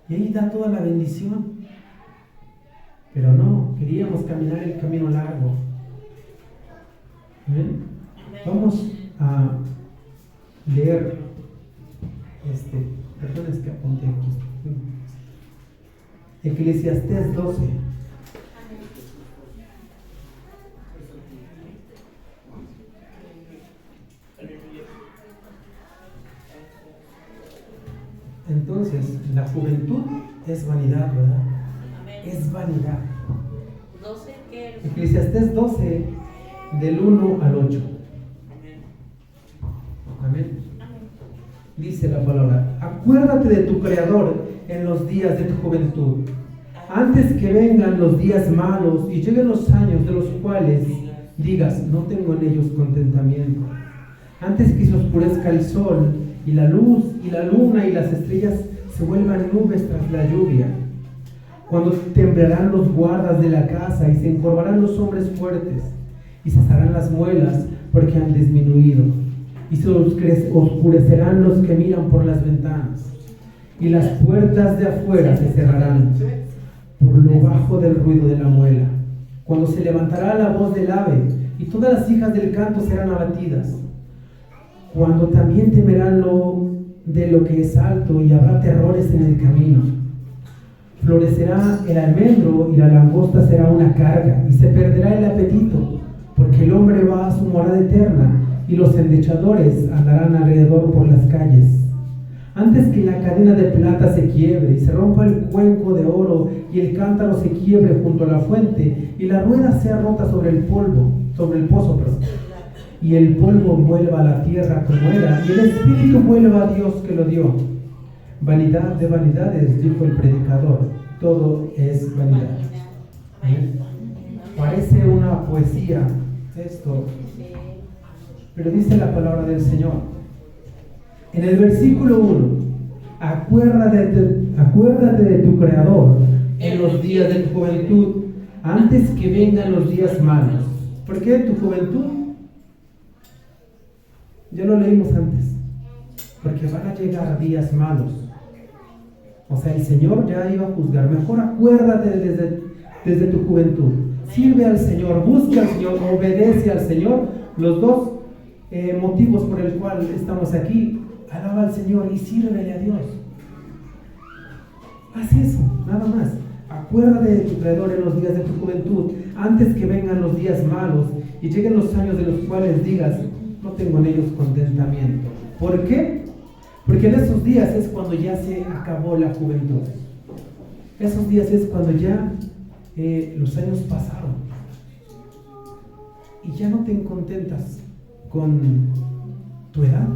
Y ahí da toda la bendición. Pero no, queríamos caminar el camino largo. ¿Ven? Vamos a leer perdón, es que apunté aquí. Eclesiastés 12. Entonces, la juventud es vanidad, ¿verdad? Es vanidad.
12, ¿qué?
Eclesiastés 12, del 1 al 8. Amén. Dice la palabra: acuérdate de tu Creador en los días de tu juventud, antes que vengan los días malos y lleguen los años de los cuales digas: no tengo en ellos contentamiento. Antes que se oscurezca el sol y la luz y la luna y las estrellas se vuelvan nubes tras la lluvia, cuando temblarán los guardas de la casa y se encorvarán los hombres fuertes y cesarán las muelas porque han disminuido y se oscurecerán los que miran por las ventanas y las puertas de afuera se cerrarán por lo bajo del ruido de la muela, cuando se levantará la voz del ave y todas las hijas del canto serán abatidas, cuando también temerán de lo que es alto y habrá terrores en el camino. Florecerá el almendro y la langosta será una carga y se perderá el apetito, porque el hombre va a su morada eterna y los endechadores andarán alrededor por las calles. Antes que la cadena de plata se quiebre y se rompa el cuenco de oro y el cántaro se quiebre junto a la fuente y la rueda sea rota sobre el pozo, y el polvo vuelva a la tierra como era y el espíritu vuelva a Dios que lo dio. Vanidad de vanidades, dijo el predicador, todo es vanidad. ¿Eh? Parece una poesía esto, pero dice la palabra del Señor. En el versículo 1, acuérdate de tu Creador en los días de tu juventud, antes que vengan los días malos. ¿Por qué tu juventud? Ya lo leímos antes. Porque van a llegar días malos. O sea, el Señor ya iba a juzgar. Mejor acuérdate desde tu juventud. Sirve al Señor, busca al Señor, obedece al Señor. Los dos motivos por el cual estamos aquí. Alaba al Señor y sírvele a Dios. Haz eso, nada más. Acuérdate de tu Creador en los días de tu juventud, antes que vengan los días malos y lleguen los años de los cuales digas, no tengo en ellos contentamiento. ¿Por qué? Porque en esos días es cuando ya se acabó la juventud. Esos días es cuando ya los años pasaron y ya no te contentas con tu edad,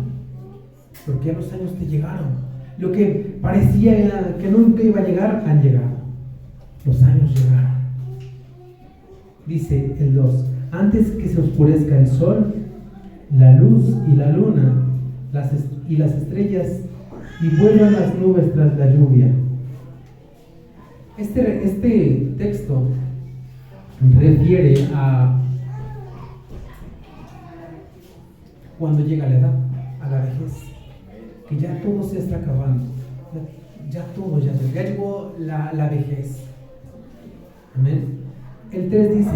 porque ya los años te llegaron. Lo que parecía que nunca iba a llegar, han llegado. Los años llegaron. Dice el 2, antes que se oscurezca el sol, la luz y la luna, y las estrellas, y vuelvan las nubes tras la lluvia. Este texto refiere a cuando llega la edad, a la vejez, que ya todo se está acabando, ya todo, ya llegó la vejez. Amén. El 3 dice,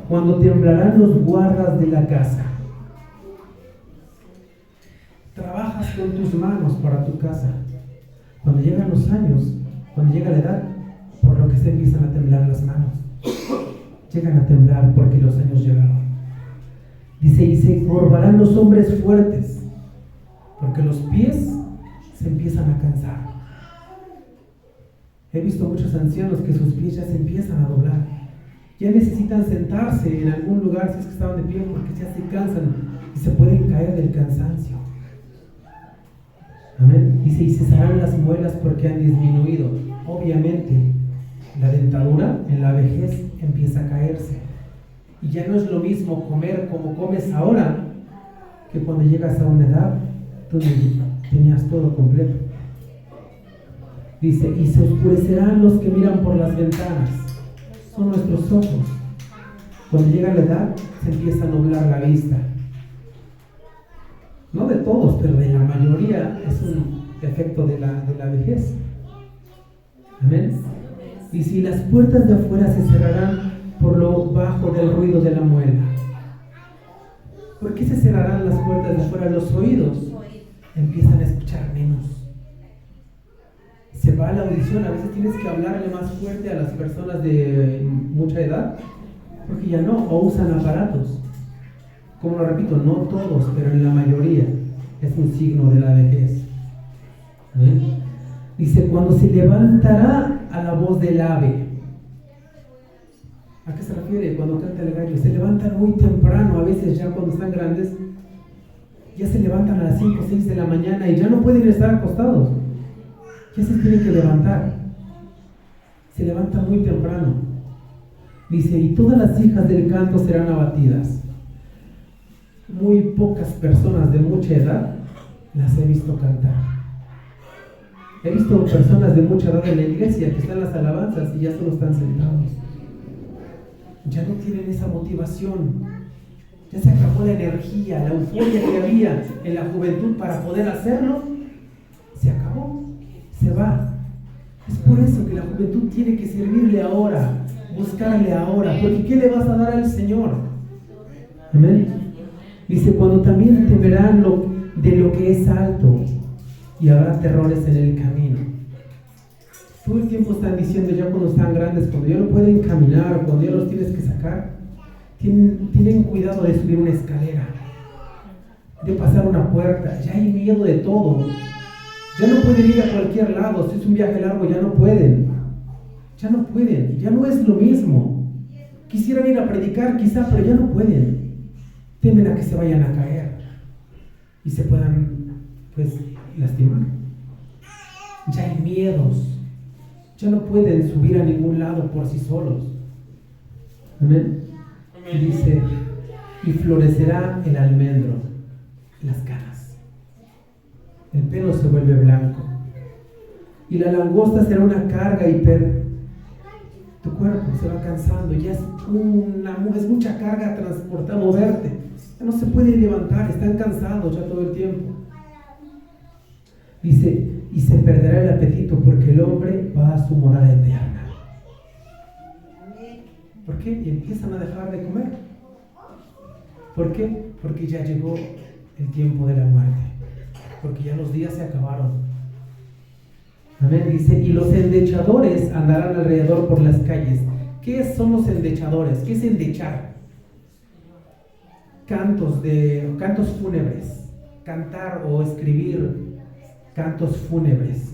cuando temblarán los guardas de la casa. Trabajas con tus manos para tu casa. Cuando llegan los años, cuando llega la edad, por lo que se empiezan a temblar las manos. Llegan a temblar porque los años llegaron. Dice, y se encorvarán los hombres fuertes, porque los pies se empiezan a cansar. He visto muchos ancianos que sus pies ya se empiezan a doblar. Ya necesitan sentarse en algún lugar si es que estaban de pie, porque ya se cansan y se pueden caer del cansancio. Amén. Dice, y cesarán las muelas porque han disminuido. Obviamente, la dentadura en la vejez empieza a caerse. Y ya no es lo mismo comer como comes ahora, que cuando llegas a una edad, tú tenías todo completo. Dice, y se oscurecerán los que miran por las ventanas. Son nuestros ojos. Cuando llega la edad, se empieza a nublar la vista. No de todos, pero de la mayoría es un efecto de la vejez. Amén. Y si las puertas de afuera se cerrarán por lo bajo del ruido de la muela. ¿Por qué se cerrarán las puertas de afuera? Los oídos empiezan a escuchar menos. Se va a la audición, a veces tienes que hablarle más fuerte a las personas de mucha edad, porque ya no, o usan aparatos. Como lo repito, no todos, pero en la mayoría es un signo de la vejez. ¿Eh? Dice, cuando se levantará a la voz del ave. ¿A qué se refiere? Cuando canta el gallo. Se levantan muy temprano, a veces ya cuando están grandes, ya se levantan a las 5 o 6 de la mañana y ya no pueden estar acostados. Ya se tienen que levantar. Se levantan muy temprano. Dice, y todas las hijas del canto serán abatidas. Muy pocas personas de mucha edad las he visto cantar. He visto personas de mucha edad en la iglesia que están en las alabanzas y ya solo están sentados. Ya no tienen esa motivación. Ya se acabó la energía, la euforia que había en la juventud para poder hacerlo. Se acabó, se va. Es por eso que la juventud tiene que servirle ahora, buscarle ahora, porque ¿qué le vas a dar al Señor? Amén. Dice, cuando también temerán de lo que es alto y habrá terrores en el camino. Todo el tiempo están diciendo, ya cuando están grandes, cuando ya no pueden caminar, cuando ya los tienes que sacar, tienen cuidado de subir una escalera, de pasar una puerta. Ya hay miedo de todo. Ya no pueden ir a cualquier lado. Si es un viaje largo, ya no pueden. Ya no pueden. Ya no es lo mismo. Quisieran ir a predicar quizá, pero ya no pueden. Temen a que se vayan a caer y se puedan, pues, lastimar. Ya hay miedos. Ya no pueden subir a ningún lado por sí solos. Amén. Y dice, y florecerá el almendro, las canas. El pelo se vuelve blanco. Y la langosta será una carga tu cuerpo se va cansando. Ya es mucha carga transportar, moverte. Ya no se puede levantar, están cansados ya todo el tiempo. Dice, y se perderá el apetito porque el hombre va a su morada eterna. ¿Por qué? Y empiezan a dejar de comer. ¿Por qué? Porque ya llegó el tiempo de la muerte. Porque ya los días se acabaron. Amén. Dice, y los endechadores andarán alrededor por las calles. ¿Qué son los endechadores? ¿Qué es endechar? Cantos fúnebres. Cantar o escribir cantos fúnebres.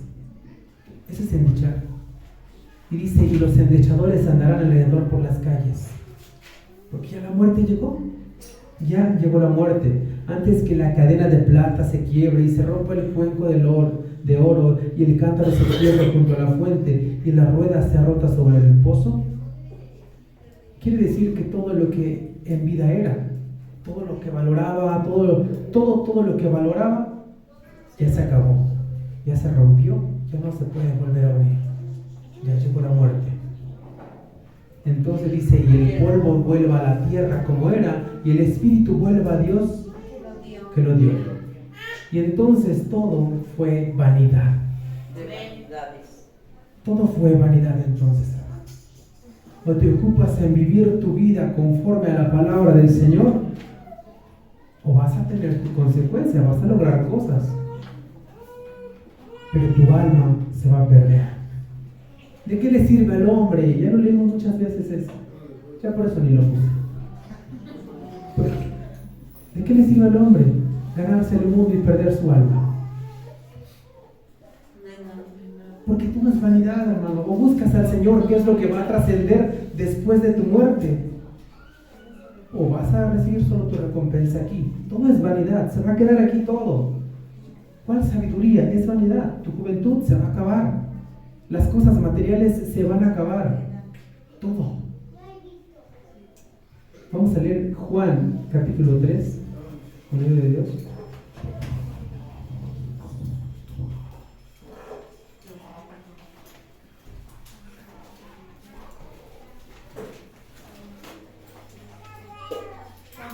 Eso es endechar. Y dice, y los endechadores andarán alrededor por las calles. Porque ya la muerte llegó. Ya llegó la muerte. Antes que la cadena de plata se quiebre y se rompa el cuenco de oro y el cántaro se quiebre junto a la fuente y la rueda sea rota sobre el pozo. Quiere decir que todo lo que en vida era, todo lo que valoraba, todo lo que valoraba, ya se acabó. Ya se rompió. Ya no se puede volver a unir. Ya llegó la muerte. Entonces dice, y el polvo vuelva a la tierra como era, y el espíritu vuelva a Dios que lo dio. Y entonces todo fue vanidad. Todo fue vanidad entonces. O te ocupas en vivir tu vida conforme a la palabra del Señor, o vas a tener tu consecuencia, vas a lograr cosas, pero tu alma se va a perder. ¿De qué le sirve al hombre? Ya lo leímos muchas veces eso. Ya por eso ni lo puse. ¿De qué le sirve al hombre ganarse el mundo y perder su alma? Porque todo es vanidad, hermano. O buscas al Señor, ¿qué es lo que va a trascender después de tu muerte? O vas a recibir solo tu recompensa aquí. Todo es vanidad, se va a quedar aquí todo. ¿Cuál sabiduría? Es vanidad. Tu juventud se va a acabar. Las cosas materiales se van a acabar. Todo. Vamos a leer Juan capítulo 3, con el de Dios.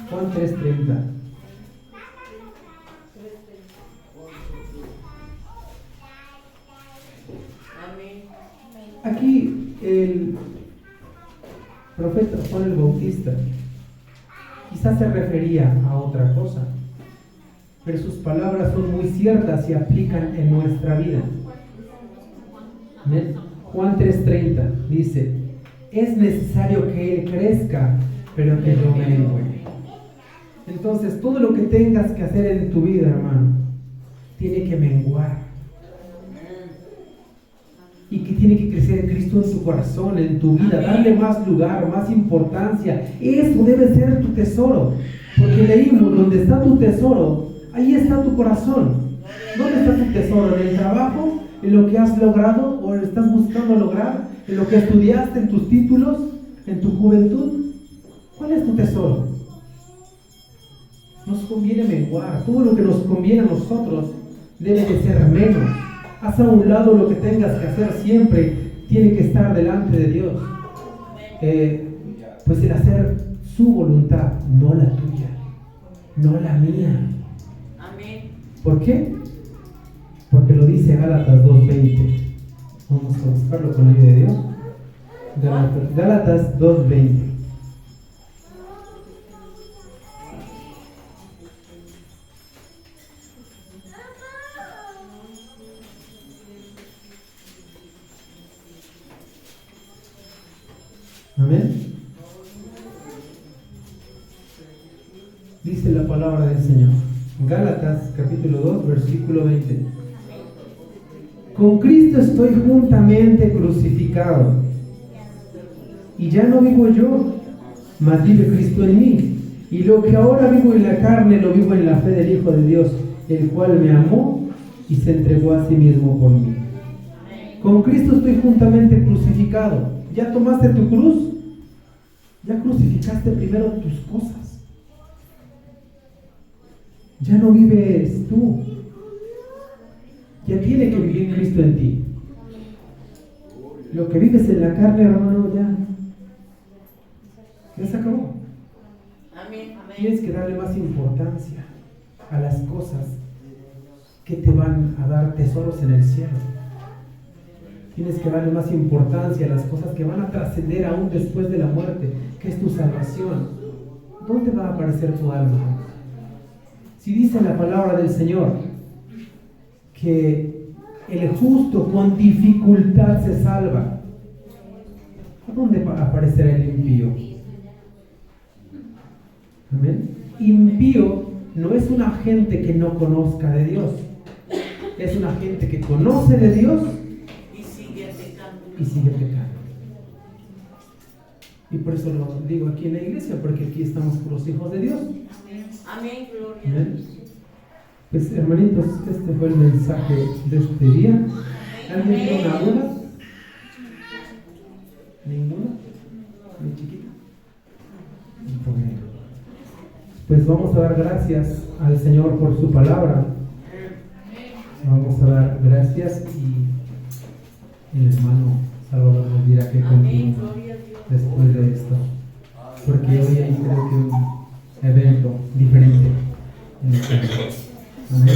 Juan 3:30. Aquí el profeta Juan el Bautista quizás se refería a otra cosa, pero sus palabras son muy ciertas y aplican en nuestra vida. ¿Ven? Juan 3:30 dice, es necesario que Él crezca, pero que yo mengue. Entonces todo lo que tengas que hacer en tu vida, hermano, tiene que menguar. Y que tiene que crecer Cristo en tu corazón, en tu vida, darle más lugar, más importancia. Eso debe ser tu tesoro. Porque leímos, donde está tu tesoro, ahí está tu corazón. ¿Dónde está tu tesoro? ¿En el trabajo? ¿En lo que has logrado o estás buscando lograr? ¿En lo que estudiaste, en tus títulos? ¿En tu juventud? ¿Cuál es tu tesoro? Nos conviene menguar. Todo lo que nos conviene a nosotros debe de ser menos. Haz a un lado lo que tengas que hacer siempre. Tiene que estar delante de Dios. Pues el hacer su voluntad, no la tuya, no la mía.
Amén.
¿Por qué? Porque lo dice Gálatas 2:20. Vamos a buscarlo con la ayuda de Dios. Gálatas 2:20. Amén. Dice la palabra del Señor. Gálatas capítulo 2, versículo 20. Con Cristo estoy juntamente crucificado. Y ya no vivo yo, mas vive Cristo en mí. Y lo que ahora vivo en la carne, lo vivo en la fe del Hijo de Dios, el cual me amó y se entregó a sí mismo por mí. Con Cristo estoy juntamente crucificado. ¿Ya tomaste tu cruz? Ya crucificaste primero tus cosas. Ya no vives tú. Ya tiene que vivir Cristo en ti. Lo que vives en la carne, hermano, ya se acabó.
Amén.
Tienes que darle más importancia a las cosas que te van a dar tesoros en el cielo. Tienes que darle más importancia a las cosas que van a trascender aún después de la muerte, que es tu salvación. ¿Dónde va a aparecer tu alma? Si dice la palabra del Señor que el justo con dificultad se salva, ¿a dónde va a aparecer el impío? Amén. Impío no es una gente que no conozca de Dios, es una gente que conoce de Dios y sigue pecando. Y por eso lo digo aquí en la iglesia, porque aquí estamos con los hijos de Dios.
Amén, gloria.
Amén. Pues hermanitos, este fue el mensaje de este día. ¿Alguien tiene una duda? ¿Ninguna? ¿Muy chiquita? Bueno. Pues vamos a dar gracias al Señor por su palabra. Vamos a dar gracias y el hermano Salvador nos dirá que continúa después de esto, porque hoy hay creo que un evento diferente en el campo. Amén.